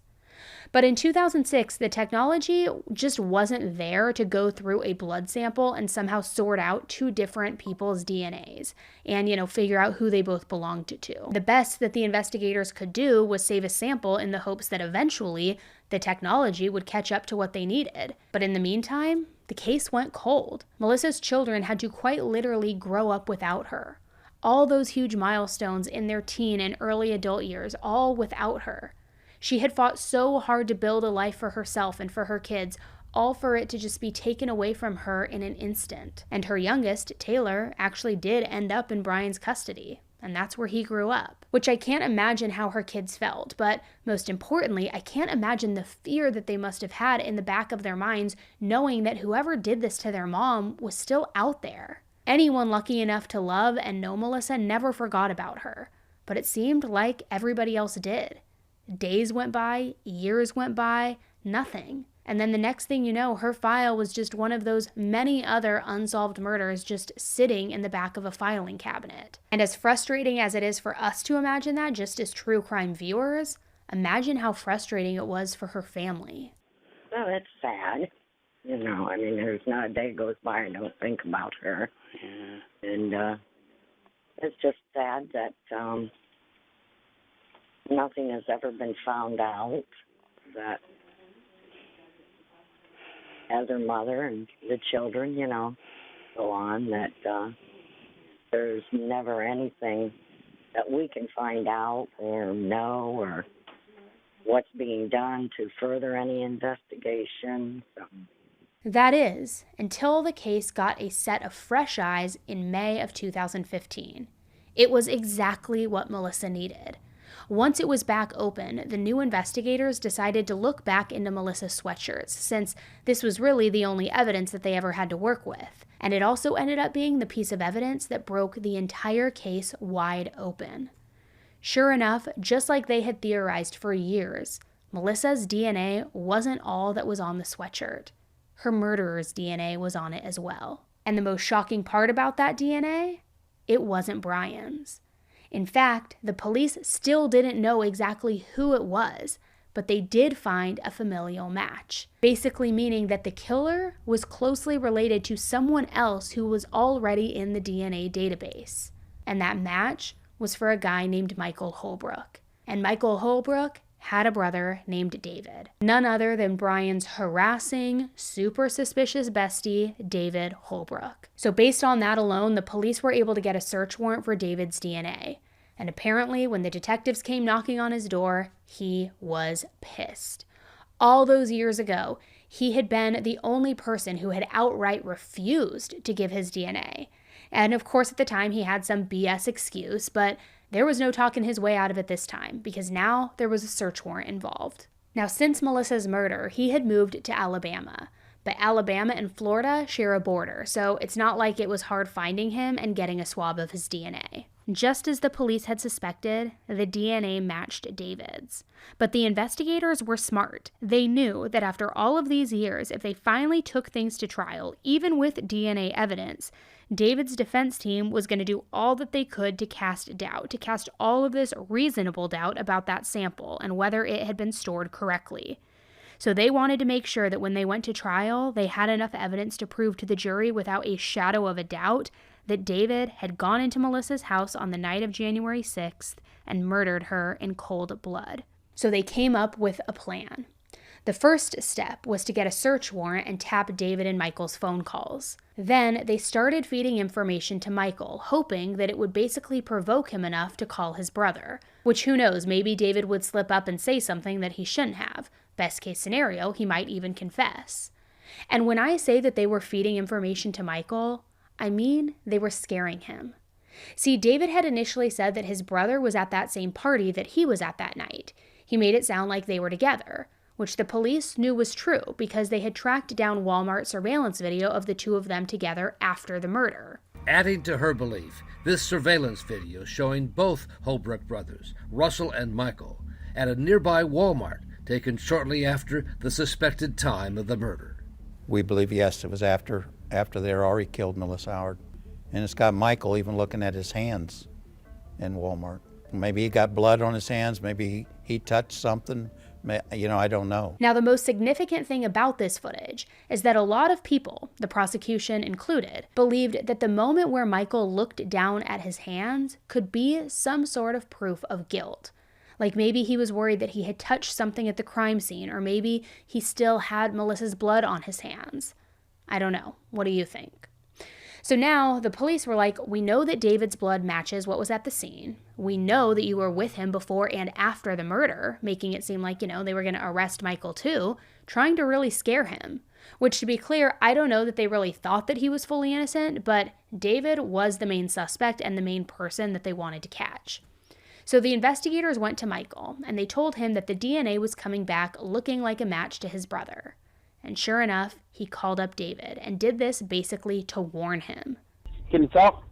But in 2006, the technology just wasn't there to go through a blood sample and somehow sort out two different people's DNAs and, figure out who they both belonged to. The best that the investigators could do was save a sample in the hopes that eventually the technology would catch up to what they needed. But in the meantime, the case went cold. Melissa's children had to quite literally grow up without her. All those huge milestones in their teen and early adult years, all without her. She had fought so hard to build a life for herself and for her kids, all for it to just be taken away from her in an instant. And her youngest, Taylor, actually did end up in Brian's custody, and that's where he grew up. Which I can't imagine how her kids felt, but most importantly, I can't imagine the fear that they must have had in the back of their minds, knowing that whoever did this to their mom was still out there. Anyone lucky enough to love and know Melissa never forgot about her, but it seemed like everybody else did. Days went by, years went by, nothing. And then the next thing you know, her file was just one of those many other unsolved murders just sitting in the back of a filing cabinet. And as frustrating as it is for us to imagine that, just as true crime viewers, imagine how frustrating it was for her family. Well, it's sad. There's not a day goes by I don't think about her. Yeah. And it's just sad that nothing has ever been found out that as her mother and the children, go on, that there's never anything that we can find out or know or what's being done to further any investigation. That is, until the case got a set of fresh eyes in May of 2015. It was exactly what Melissa needed. Once it was back open, the new investigators decided to look back into Melissa's sweatshirts, since this was really the only evidence that they ever had to work with. And it also ended up being the piece of evidence that broke the entire case wide open. Sure enough, just like they had theorized for years, Melissa's DNA wasn't all that was on the sweatshirt. Her murderer's DNA was on it as well. And the most shocking part about that DNA? It wasn't Brian's. In fact, the police still didn't know exactly who it was, but they did find a familial match, basically meaning that the killer was closely related to someone else who was already in the DNA database. And that match was for a guy named Michael Holbrook. And Michael Holbrook had a brother named David, none other than Brian's harassing, super suspicious bestie, David Holbrook. So based on that alone, the police were able to get a search warrant for David's DNA. And apparently, when the detectives came knocking on his door, he was pissed. All those years ago, he had been the only person who had outright refused to give his DNA. And of course, at the time, he had some BS excuse, but there was no talking his way out of it this time, because now there was a search warrant involved. Now, since Melissa's murder, he had moved to Alabama, But Alabama and Florida share a border, so it's not like it was hard finding him and getting a swab of his DNA. Just as the police had suspected, the DNA matched David's. But the investigators were smart. They knew that after all of these years, if they finally took things to trial, even with DNA evidence, David's defense team was going to do all that they could to cast doubt, to cast all of this reasonable doubt about that sample and whether it had been stored correctly. So they wanted to make sure that when they went to trial, they had enough evidence to prove to the jury without a shadow of a doubt that David had gone into Melissa's house on the night of January 6th and murdered her in cold blood. So they came up with a plan. The first step was to get a search warrant and tap David and Michael's phone calls. Then they started feeding information to Michael, hoping that it would basically provoke him enough to call his brother. Which, who knows, maybe David would slip up and say something that he shouldn't have. Best case scenario, he might even confess. And when I say that they were feeding information to Michael, I mean they were scaring him. See, David had initially said that his brother was at that same party that he was at that night. He made it sound like they were together, which the police knew was true because they had tracked down Walmart surveillance video of the two of them together after the murder. Adding to her belief, this surveillance video showing both Holbrook brothers, Russell and Michael, at a nearby Walmart taken shortly after the suspected time of the murder. We believe, yes, it was after they already killed Melissa Howard. And it's got Michael even looking at his hands in Walmart. Maybe he got blood on his hands, maybe he touched something, I don't know. Now, the most significant thing about this footage is that a lot of people, the prosecution included, believed that the moment where Michael looked down at his hands could be some sort of proof of guilt. Like maybe he was worried that he had touched something at the crime scene, or maybe he still had Melissa's blood on his hands. I don't know. What do you think? So now the police were like, we know that David's blood matches what was at the scene. We know that you were with him before and after the murder, making it seem like, they were going to arrest Michael too, trying to really scare him. Which, to be clear, I don't know that they really thought that he was fully innocent, but David was the main suspect and the main person that they wanted to catch. So the investigators went to Michael, and they told him that the DNA was coming back looking like a match to his brother. And sure enough, he called up David and did this basically to warn him. Can you talk?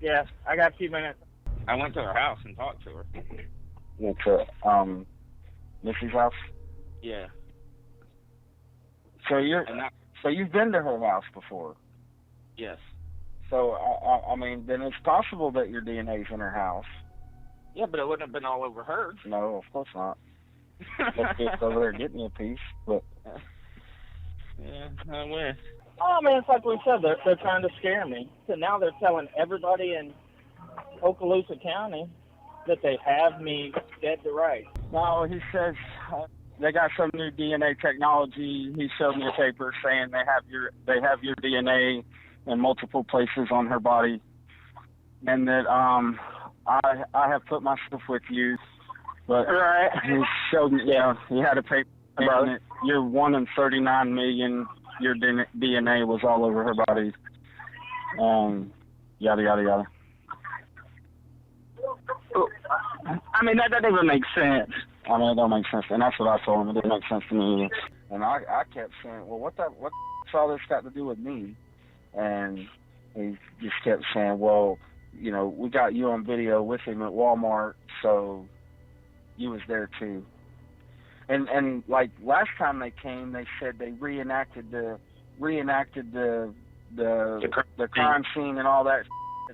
Yes, I got a few minutes. I went to her house and talked to her. Went to Missy's house? Yeah. So you've been to her house before? Yes. So I mean, then it's possible that your DNA's in her house. Yeah, but it wouldn't have been all over hers. No, of course not. Let's get over there getting you a piece, but. Yeah, I wish. Oh, man, it's like we said, they're trying to scare me. So now they're telling everybody in Okaloosa County that they have me dead to rights. No, he says they got some new DNA technology. He showed me a paper saying they have your DNA in multiple places on her body, and that I have put myself with you. But right. He showed me, he had a paper about it. You're 1 in 39 million. Your DNA was all over her body. Yada, yada, yada. I mean, that doesn't even make sense. I mean, it don't make sense. And that's what I told him. It didn't make sense to me either. And I kept saying, well, what's all this got to do with me? And he just kept saying, well, we got you on video with him at Walmart, so you was there too. And like last time they came, they said they reenacted the crime scene and all that,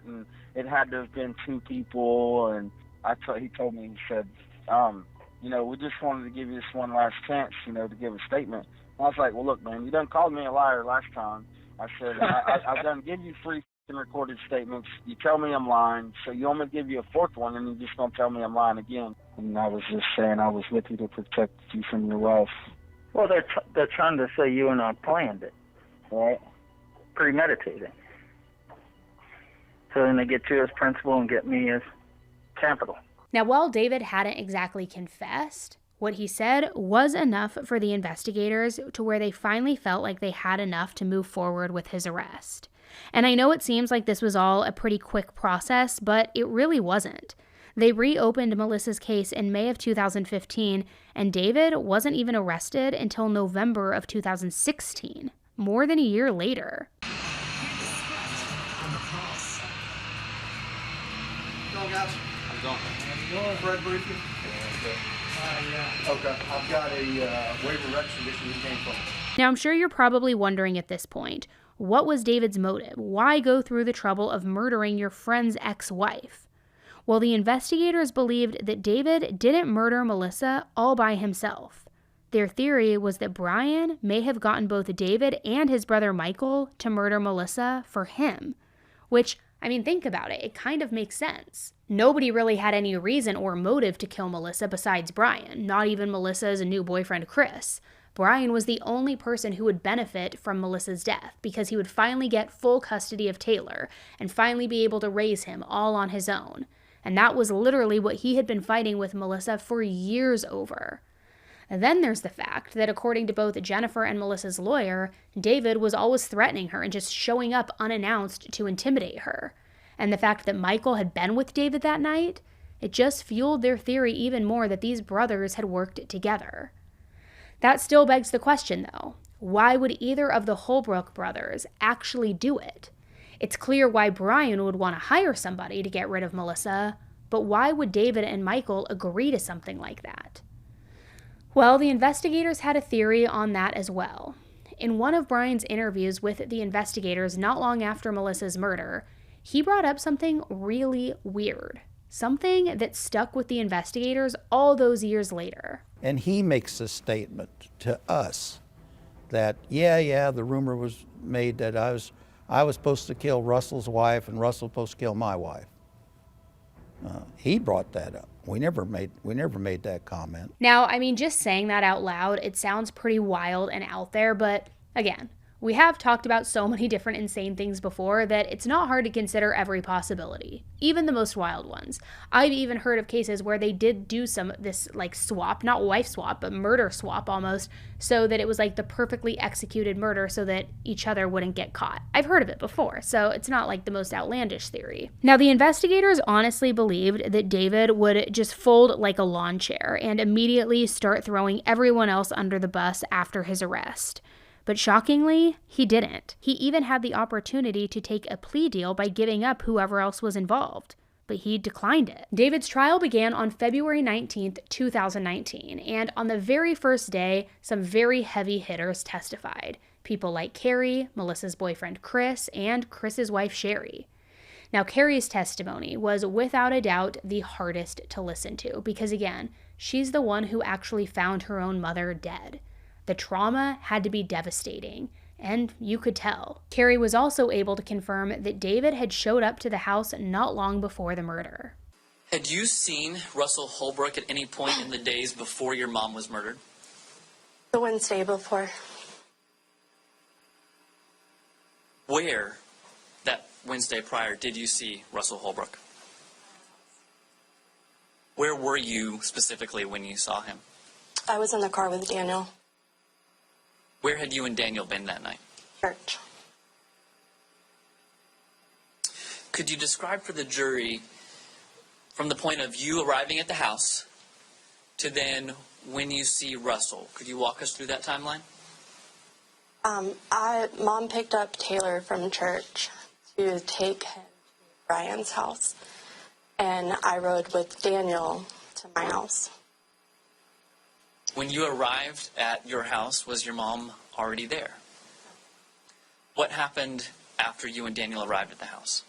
and it had to have been 2 people. And he told me, he said, we just wanted to give you this one last chance, to give a statement. And I was like, well, look, man, you done called me a liar last time. I said, I've done give you 3 recorded statements. You tell me I'm lying, so you want me to give you a 4th one, and you're just going to tell me I'm lying again. And I was just saying I was with you to protect you from your wife. Well, they're trying to say you and I planned it, right? Premeditated. So then they get you as principal and get me as capital. Now, while David hadn't exactly confessed, what he said was enough for the investigators to where they finally felt like they had enough to move forward with his arrest. And I know it seems like this was all a pretty quick process, but it really wasn't. They reopened Melissa's case in May of 2015, and David wasn't even arrested until November of 2016. more than a year later. Guys. I'm going. Fred briefly? Okay. I've got a waiver of extradition you came from. Now, I'm sure you're probably wondering at this point, what was David's motive? Why go through the trouble of murdering your friend's ex-wife? Well, the investigators believed that David didn't murder Melissa all by himself. Their theory was that Brian may have gotten both David and his brother Michael to murder Melissa for him, which, I mean, think about it. It kind of makes sense. Nobody really had any reason or motive to kill Melissa besides Brian, not even Melissa's new boyfriend, Chris. Brian was the only person who would benefit from Melissa's death because he would finally get full custody of Taylor and finally be able to raise him all on his own. And that was literally what he had been fighting with Melissa for years over. And then there's the fact that according to both Jennifer and Melissa's lawyer, David was always threatening her and just showing up unannounced to intimidate her. And the fact that Michael had been with David that night, it just fueled their theory even more that these brothers had worked together. That still begs the question, though. Why would either of the Holbrook brothers actually do it? It's clear why Brian would want to hire somebody to get rid of Melissa, but why would David and Michael agree to something like that? Well, the investigators had a theory on that as well. In one of Brian's interviews with the investigators not long after Melissa's murder, he brought up something really weird. Something that stuck with the investigators all those years later. And he makes a statement to us that, yeah, the rumor was made that I was supposed to kill Russell's wife and Russell was supposed to kill my wife. He brought that up. We never made that comment. Now, I mean, just saying that out loud, it sounds pretty wild and out there, but again, we have talked about so many different insane things before that it's not hard to consider every possibility, even the most wild ones. I've even heard of cases where they did do this like swap, not wife swap, but murder swap almost, so that it was like the perfectly executed murder so that each other wouldn't get caught. I've heard of it before, so it's not like the most outlandish theory. Now, the investigators honestly believed that David would just fold like a lawn chair and immediately start throwing everyone else under the bus after his arrest. But shockingly, he didn't. He even had the opportunity to take a plea deal by giving up whoever else was involved, but he declined it. David's trial began on February 19th, 2019, and on the very first day, some very heavy hitters testified. People like Carrie, Melissa's boyfriend Chris, and Chris's wife Sherry. Now, Carrie's testimony was without a doubt the hardest to listen to because, again, she's the one who actually found her own mother dead. The trauma had to be devastating, and you could tell. Carrie was also able to confirm that David had showed up to the house not long before the murder. Had you seen Russell Holbrook at any point in the days before your mom was murdered? The Wednesday before. Where that Wednesday prior did you see Russell Holbrook? Where were you specifically when you saw him? I was in the car with Daniel. Where had you and Daniel been that night? Church. Could you describe for the jury from the point of you arriving at the house to then when you see Russell? Could you walk us through that timeline? Mom picked up Taylor from church to take him to Brian's house, and I rode with Daniel to my house. When you arrived at your house, was your mom already there? What happened after you and Daniel arrived at the house?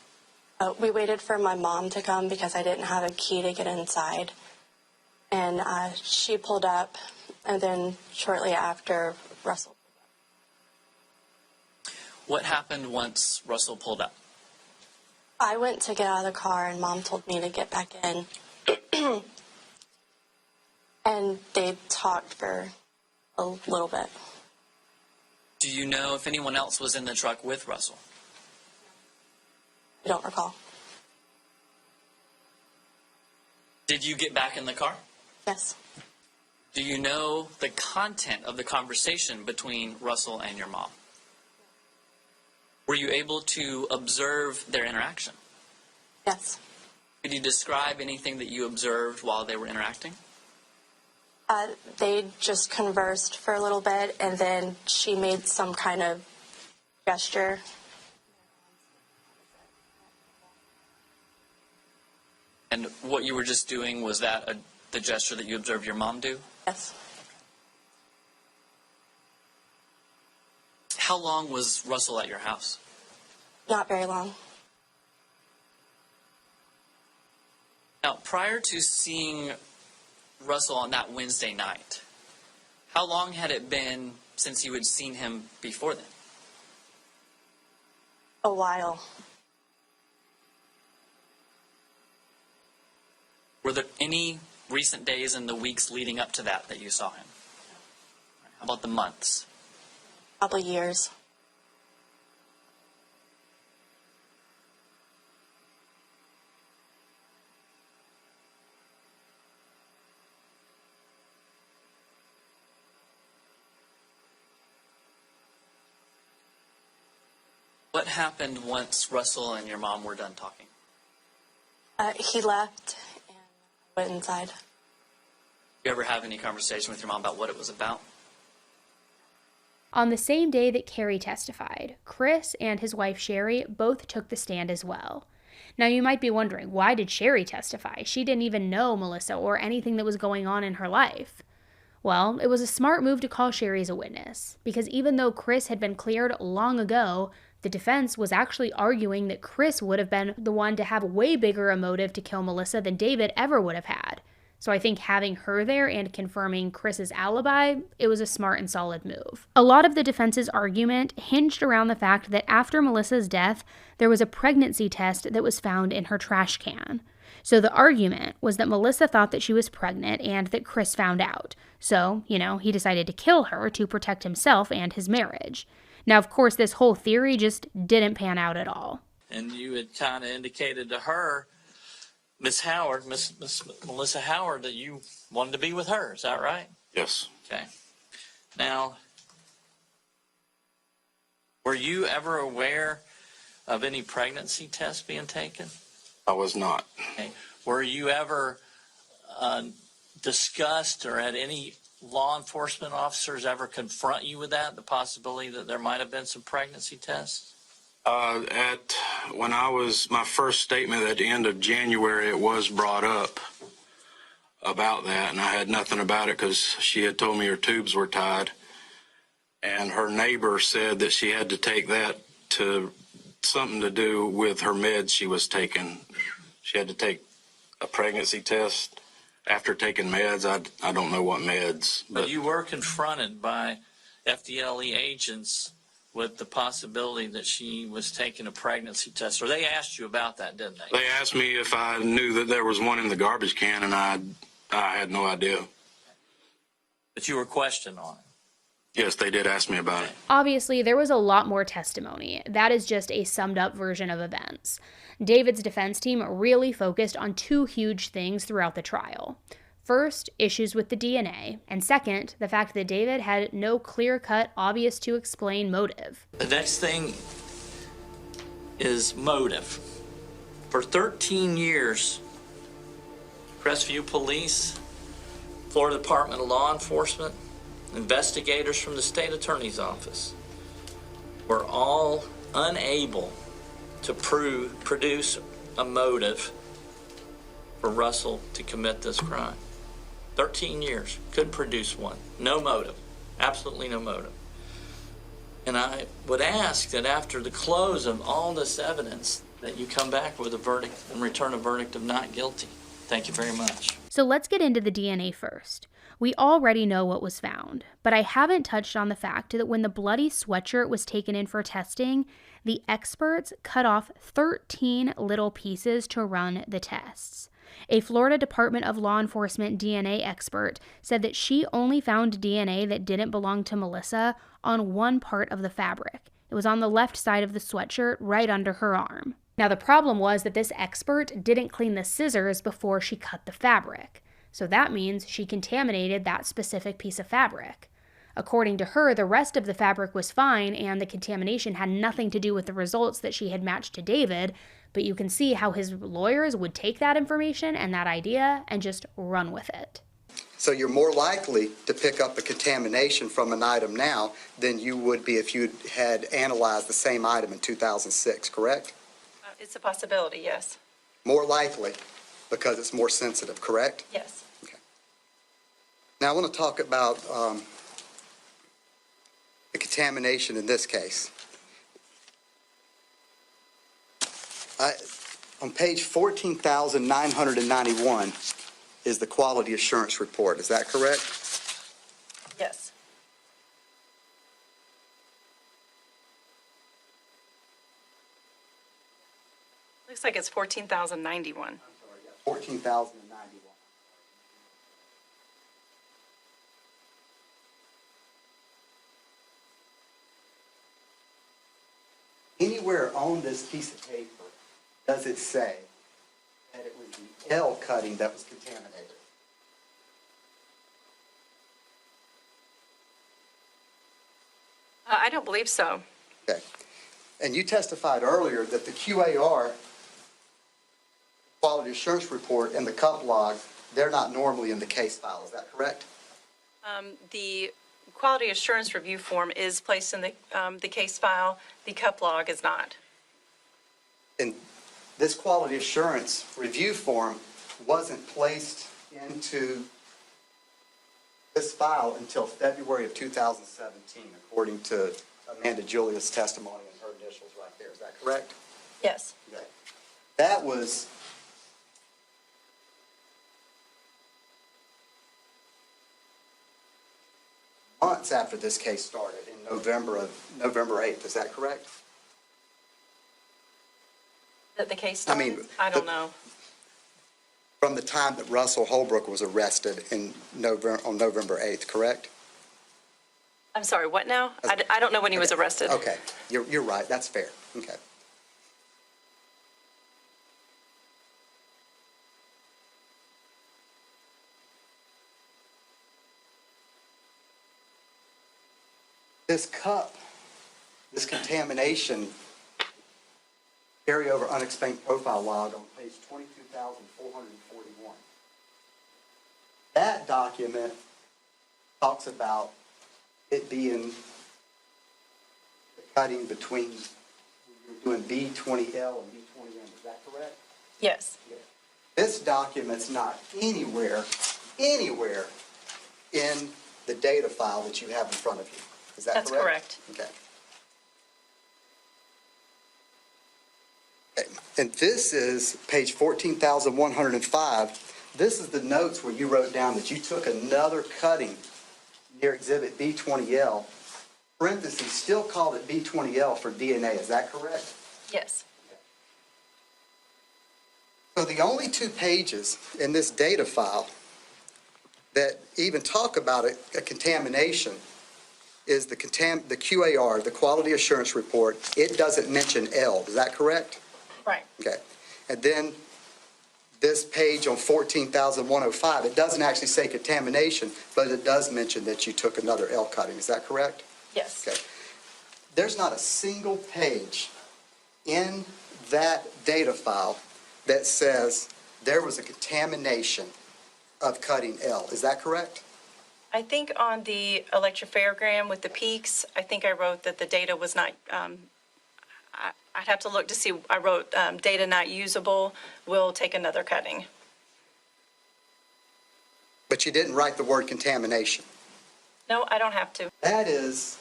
We waited for my mom to come because I didn't have a key to get inside. And she pulled up, and then shortly after, Russell. What happened once Russell pulled up? I went to get out of the car, and Mom told me to get back in. And they talked for a little bit. Do you know if anyone else was in the truck with Russell? I don't recall. Did you get back in the car? Yes. Do you know the content of the conversation between Russell and your mom? Were you able to observe their interaction? Yes. Could you describe anything that you observed while they were interacting? They just conversed for a little bit, and then she made some kind of gesture. And what you were just doing, was that the gesture that you observed your mom do? Yes. How long was Russell at your house? Not very long. Now, prior to seeing Russell on that Wednesday night, how long had it been since you had seen him before then? A while. Were there any recent days in the weeks leading up to that you saw him? How about the months? Couple years. What happened once Russell and your mom were done talking? He left and I went inside. Did you ever have any conversation with your mom about what it was about? On the same day that Carrie testified, Chris and his wife Sherry both took the stand as well. Now you might be wondering, why did Sherry testify? She didn't even know Melissa or anything that was going on in her life. Well, it was a smart move to call Sherry as a witness, because even though Chris had been cleared long ago, the defense was actually arguing that Chris would have been the one to have way bigger a motive to kill Melissa than David ever would have had. So I think having her there and confirming Chris's alibi, it was a smart and solid move. A lot of the defense's argument hinged around the fact that after Melissa's death, there was a pregnancy test that was found in her trash can. So the argument was that Melissa thought that she was pregnant and that Chris found out. So, he decided to kill her to protect himself and his marriage. Now, of course, this whole theory just didn't pan out at all. And you had kind of indicated to her, Miss Melissa Howard, that you wanted to be with her. Is that right? Yes. Okay. Now, were you ever aware of any pregnancy tests being taken? I was not. Okay. Were you ever discussed or had any law enforcement officers ever confront you with that, the possibility that there might have been some pregnancy tests? When I was my first statement at the end of January, it was brought up about that, and I had nothing about it because she had told me her tubes were tied, and her neighbor said that she had to take that to something to do with her meds she was taking. She had to take a pregnancy test after taking meds. I don't know what meds. But you were confronted by FDLE agents with the possibility that she was taking a pregnancy test, or they asked you about that, didn't they? They asked me if I knew that there was one in the garbage can, and I had no idea. But you were questioned on it. Yes, they did ask me about it. Obviously, there was a lot more testimony. That is just a summed up version of events. David's defense team really focused on two huge things throughout the trial. First, issues with the DNA, and second, the fact that David had no clear-cut, obvious-to-explain motive. The next thing is motive. For 13 years, Crestview Police, Florida Department of Law Enforcement, investigators from the state attorney's office were all unable to produce a motive for Russell to commit this crime. 13 years, couldn't produce one. No motive, absolutely no motive. And I would ask that after the close of all this evidence, that you come back with a verdict and return a verdict of not guilty. Thank you very much. So let's get into the DNA first. We already know what was found, but I haven't touched on the fact that when the bloody sweatshirt was taken in for testing, the experts cut off 13 little pieces to run the tests. A Florida Department of Law Enforcement DNA expert said that she only found DNA that didn't belong to Melissa on one part of the fabric. It was on the left side of the sweatshirt, right under her arm. Now, the problem was that this expert didn't clean the scissors before she cut the fabric. So that means she contaminated that specific piece of fabric. According to her, the rest of the fabric was fine and the contamination had nothing to do with the results that she had matched to David, but you can see how his lawyers would take that information and that idea and just run with it. So you're more likely to pick up a contamination from an item now than you would be if you had analyzed the same item in 2006, correct? It's a possibility, yes. More likely because it's more sensitive, correct? Yes. Now I want to talk about the contamination in this case. On page 14,991 is the quality assurance report. Is that correct? Yes. Looks like it's 14,091. 14,091. Anywhere on this piece of paper does it say that it was the L cutting that was contaminated? I don't believe so. Okay. And you testified earlier that the QAR, quality assurance report, and the cup log, they're not normally in the case file. Is that correct? The quality assurance review form is placed in the case file. The cup log is not. And this quality assurance review form wasn't placed into this file until February of 2017, according to Amanda Julia's testimony and her initials right there. Is that correct? Yes. Okay. That was months after this case started in November 8th. Is that correct? The case started? I don't know. From the time that Russell Holbrook was arrested on November 8th, correct? I'm sorry, what now? I don't know when he was arrested. Okay, you're right. That's fair. Okay. This cup, this contamination, carryover unexplained profile log on page 22,441. That document talks about it being the cutting between, you're doing B20L and B20M. Is that correct? Yes. This document's not anywhere in the data file that you have in front of you. Is that correct? That's correct. Okay. And this is page 14,105. This is the notes where you wrote down that you took another cutting near exhibit B20L. Parentheses, still called it B20L for DNA. Is that correct? Yes. So the only two pages in this data file that even talk about a contamination is the QAR, the quality assurance report. It doesn't mention L. Is that correct? Right. Okay. And then this page on 14,105, it doesn't actually say contamination, but it does mention that you took another L cutting. Is that correct? Yes. Okay. There's not a single page in that data file that says there was a contamination of cutting L. Is that correct? I think on the electropharogram with the peaks, I think I wrote that the data was not, I'd have to look to see, I wrote data not usable, will take another cutting. But you didn't write the word contamination. No, I don't have to. That is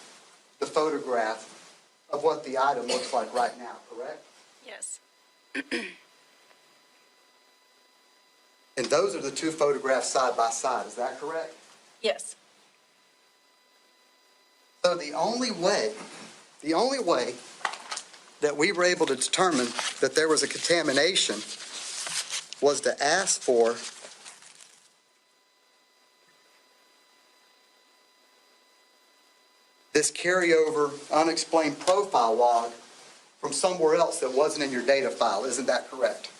the photograph of what the item looks like right now, correct? Yes. And those are the two photographs side by side. Is that correct? Yes. So the only way that we were able to determine that there was a contamination was to ask for this carryover unexplained profile log from somewhere else that wasn't in your data file. Isn't that correct?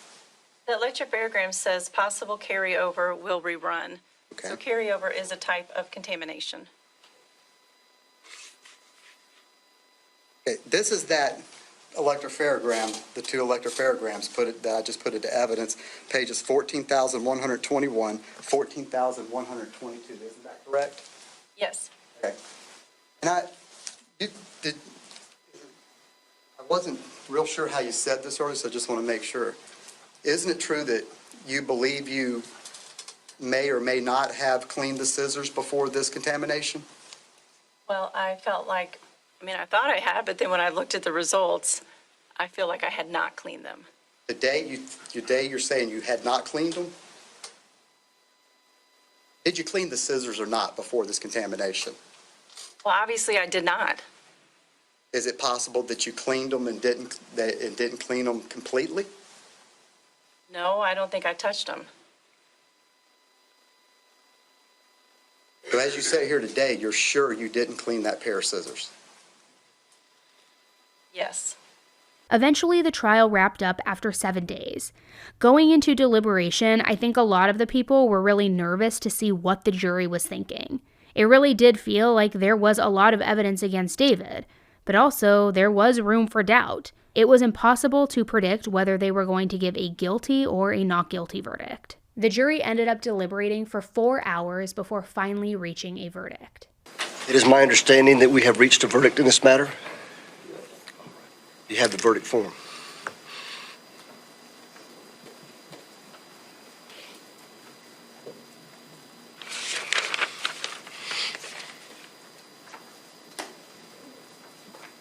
The electropharogram says possible carryover will rerun. Okay. So carryover is a type of contamination. Okay, this is that electropharogram, the two electropharograms that I just put into evidence, pages 14,121, 14,122. Isn't that correct? Yes. Okay. And I wasn't real sure how you said this earlier, so I just want to make sure. Isn't it true that you believe you may or may not have cleaned the scissors before this contamination? Well, I felt like, I thought I had, but then when I looked at the results, I feel like I had not cleaned them. The day you're saying you had not cleaned them? Did you clean the scissors or not before this contamination? Well, obviously I did not. Is it possible that you cleaned them and didn't clean them completely? No, I don't think I touched them. So as you sit here today, you're sure you didn't clean that pair of scissors? Yes. Eventually, the trial wrapped up after 7 days. Going into deliberation, I think a lot of the people were really nervous to see what the jury was thinking. It really did feel like there was a lot of evidence against David, but also there was room for doubt. It was impossible to predict whether they were going to give a guilty or a not guilty verdict. The jury ended up deliberating for 4 hours before finally reaching a verdict. It is my understanding that we have reached a verdict in this matter. You have the verdict form.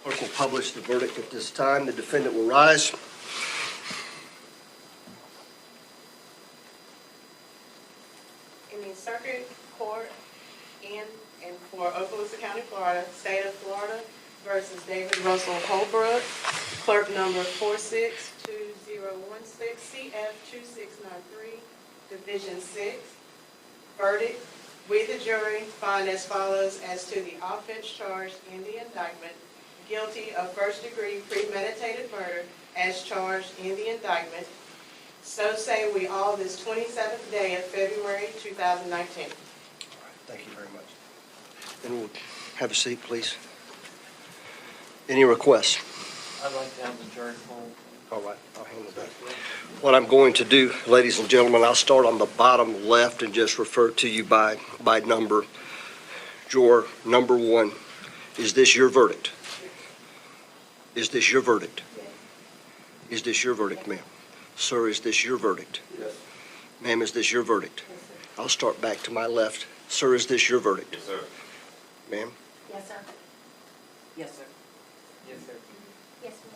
Clerk will publish the verdict at this time. The defendant will rise. In the Circuit Court in and for Okaloosa County, Florida, State of Florida versus David Russell Holbrook, clerk number 462016 CF2693, Division 6. Verdict: we the jury find as follows as to the offense charged in the indictment: guilty of first-degree premeditated murder as charged in the indictment. So say we all this 27th day of February 2019. Thank you very much. And we'll have a seat, please. Any requests? I'd like to have the jury poll. All right, I'll handle that. What I'm going to do, ladies and gentlemen, I'll start on the bottom left and just refer to you by number. Juror number 1, is this your verdict? Is this your verdict? Is this your verdict, ma'am? Sir, is this your verdict? Yes. Ma'am, is this your verdict? I'll start back to my left. Sir, is this your verdict? Yes, sir. Ma'am? Yes, sir. Yes, sir. Yes, sir. Yes, sir.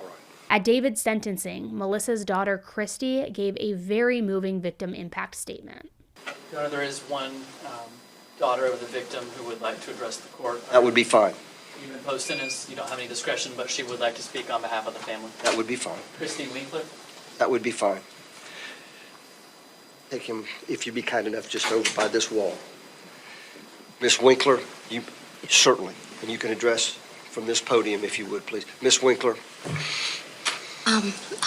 All right. At David's sentencing, Melissa's daughter, Christy, gave a very moving victim impact statement. Your Honor, there is one daughter of the victim who would like to address the court. That would be fine. Even post-sentence, you don't have any discretion, but she would like to speak on behalf of the family. That would be fine. Christy Winkler. That would be fine. Take him, if you'd be kind enough, just over by this wall. Miss Winkler, you certainly, and you can address from this podium if you would, please. Miss Winkler.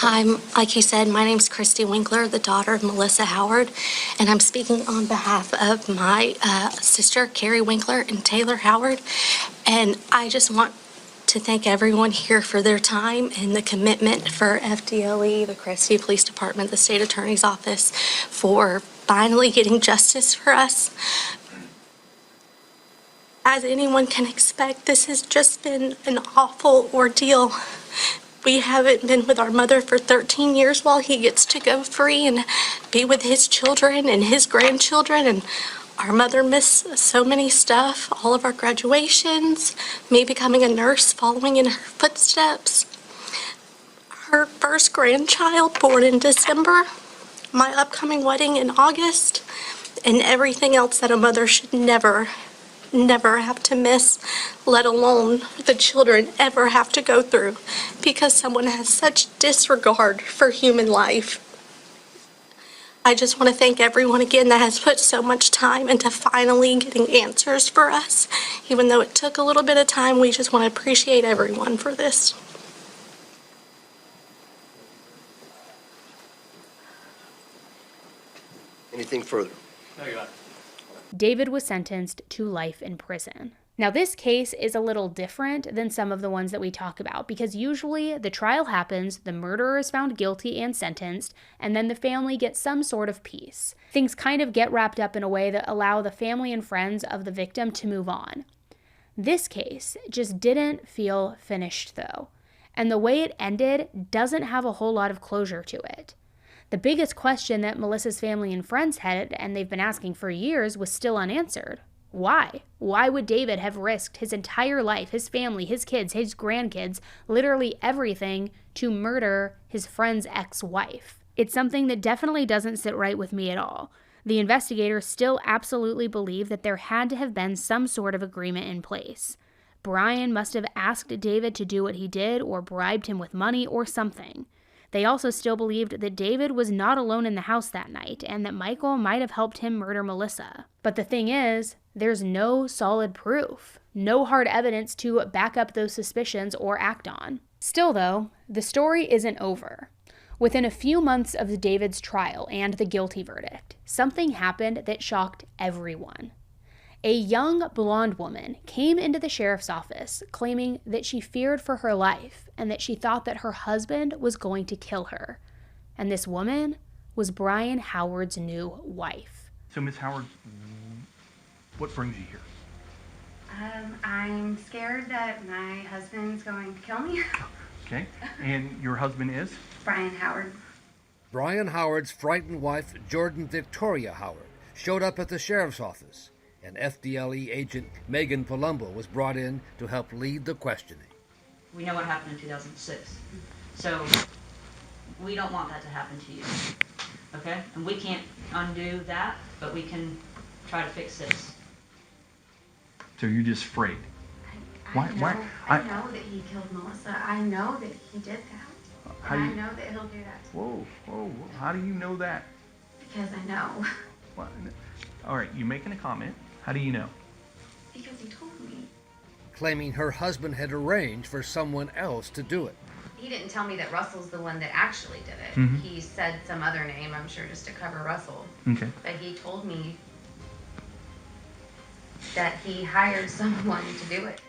I'm, like you said, my name's Christy Winkler, the daughter of Melissa Howard, and I'm speaking on behalf of my sister, Carrie Winkler, and Taylor Howard. And I just want to thank everyone here for their time and the commitment for FDLE, the Crestview Police Department, the State Attorney's Office, for finally getting justice for us. As anyone can expect, this has just been an awful ordeal. We haven't been with our mother for 13 years while he gets to go free and be with his children and his grandchildren. And our mother missed so many stuff, all of our graduations, me becoming a nurse, following in her footsteps. Her first grandchild born in December, my upcoming wedding in August, and everything else that a mother should never have to miss, let alone the children ever have to go through, because someone has such disregard for human life. I just want to thank everyone again that has put so much time into finally getting answers for us. Even though it took a little bit of time, we just want to appreciate everyone for this. Anything further? No, Your Honor. David was sentenced to life in prison. Now, this case is a little different than some of the ones that we talk about because usually the trial happens, the murderer is found guilty and sentenced, and then the family gets some sort of peace. Things kind of get wrapped up in a way that allow the family and friends of the victim to move on. This case just didn't feel finished, though, and the way it ended doesn't have a whole lot of closure to it. The biggest question that Melissa's family and friends had, and they've been asking for years, was still unanswered. Why? Why would David have risked his entire life, his family, his kids, his grandkids, literally everything, to murder his friend's ex-wife? It's something that definitely doesn't sit right with me at all. The investigators still absolutely believe that there had to have been some sort of agreement in place. Brian must have asked David to do what he did or bribed him with money or something. They also still believed that David was not alone in the house that night and that Michael might have helped him murder Melissa. But the thing is, there's no solid proof, no hard evidence to back up those suspicions or act on. Still though, the story isn't over. Within a few months of David's trial and the guilty verdict, something happened that shocked everyone. A young blonde woman came into the sheriff's office claiming that she feared for her life and that she thought that her husband was going to kill her. And this woman was Brian Howard's new wife. So, Miss Howard, what brings you here? I'm scared that my husband's going to kill me. Okay, and your husband is? Brian Howard. Brian Howard's frightened wife, Jordan Victoria Howard, showed up at the sheriff's office, and FDLE agent Megan Palumbo was brought in to help lead the questioning. We know what happened in 2006, so we don't want that to happen to you, okay? And we can't undo that, but we can try to fix this. So you're just afraid? I know that he killed Melissa. I know that he did that. How do you, I know that he'll do that. whoa, how do you know that? Because I know. What? All right, you're making a comment. How do you know? Because he told me. Claiming her husband had arranged for someone else to do it. He didn't tell me that Russell's the one that actually did it. Mhm. He said some other name, I'm sure, just to cover Russell. Okay. But he told me that he hired someone to do it.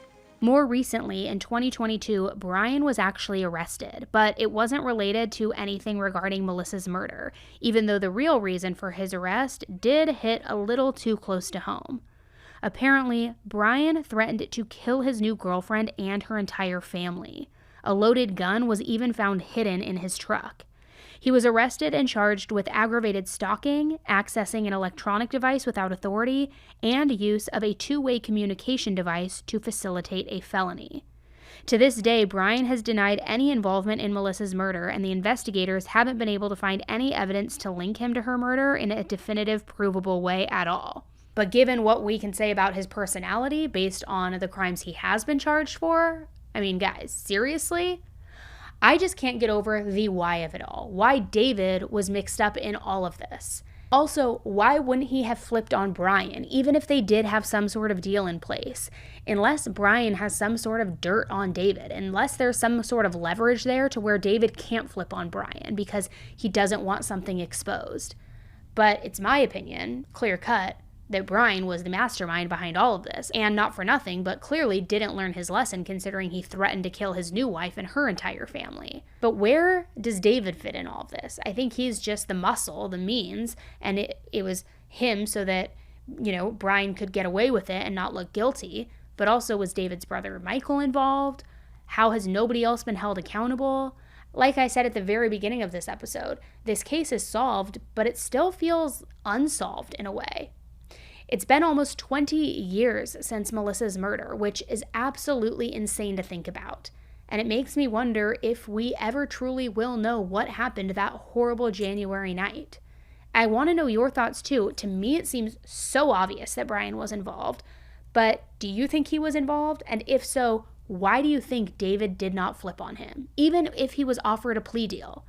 More recently, in 2022, Brian was actually arrested, but it wasn't related to anything regarding Melissa's murder, even though the real reason for his arrest did hit a little too close to home. Apparently, Brian threatened to kill his new girlfriend and her entire family. A loaded gun was even found hidden in his truck. He was arrested and charged with aggravated stalking, accessing an electronic device without authority, and use of a two-way communication device to facilitate a felony. To this day, Brian has denied any involvement in Melissa's murder, and the investigators haven't been able to find any evidence to link him to her murder in a definitive, provable way at all. But given what we can say about his personality based on the crimes he has been charged for, I mean, guys, seriously? I just can't get over the why of it all. Why David was mixed up in all of this. Also, why wouldn't he have flipped on Brian, even if they did have some sort of deal in place? Unless Brian has some sort of dirt on David, unless there's some sort of leverage there to where David can't flip on Brian because he doesn't want something exposed. But it's my opinion, clear cut, that Brian was the mastermind behind all of this, and not for nothing, but clearly didn't learn his lesson considering he threatened to kill his new wife and her entire family. But where does David fit in all of this? I think he's just the muscle, the means, and it was him so that, Brian could get away with it and not look guilty, but also was David's brother Michael involved? How has nobody else been held accountable? Like I said at the very beginning of this episode, this case is solved, but it still feels unsolved in a way. It's been almost 20 years since Melissa's murder, which is absolutely insane to think about. And it makes me wonder if we ever truly will know what happened that horrible January night. I want to know your thoughts too. To me, it seems so obvious that Brian was involved. But do you think he was involved? And if so, why do you think David did not flip on him? Even if he was offered a plea deal,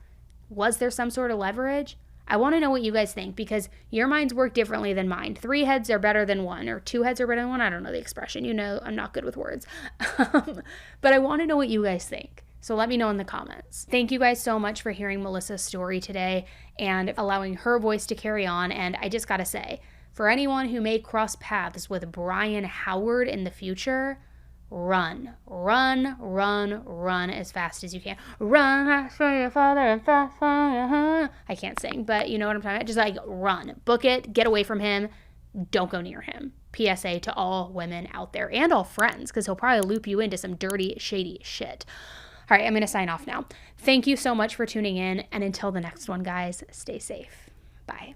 was there some sort of leverage? I want to know what you guys think because your minds work differently than mine. 3 heads are better than 1, or 2 heads are better than 1. I don't know the expression. I'm not good with words. But I want to know what you guys think. So let me know in the comments. Thank you guys so much for hearing Melissa's story today and allowing her voice to carry on. And I just got to say, For anyone who may cross paths with Brian Howard in the future, run, run, run, run as fast as you can. Run for your father and fast for your home. I can't sing, but you know what I'm talking about. Just like run, book it, get away from him. Don't go near him. PSA to all women out there and all friends, because he'll probably loop you into some dirty, shady shit. All right, I'm going to sign off now. Thank you so much for tuning in. And until the next one, guys, stay safe. Bye.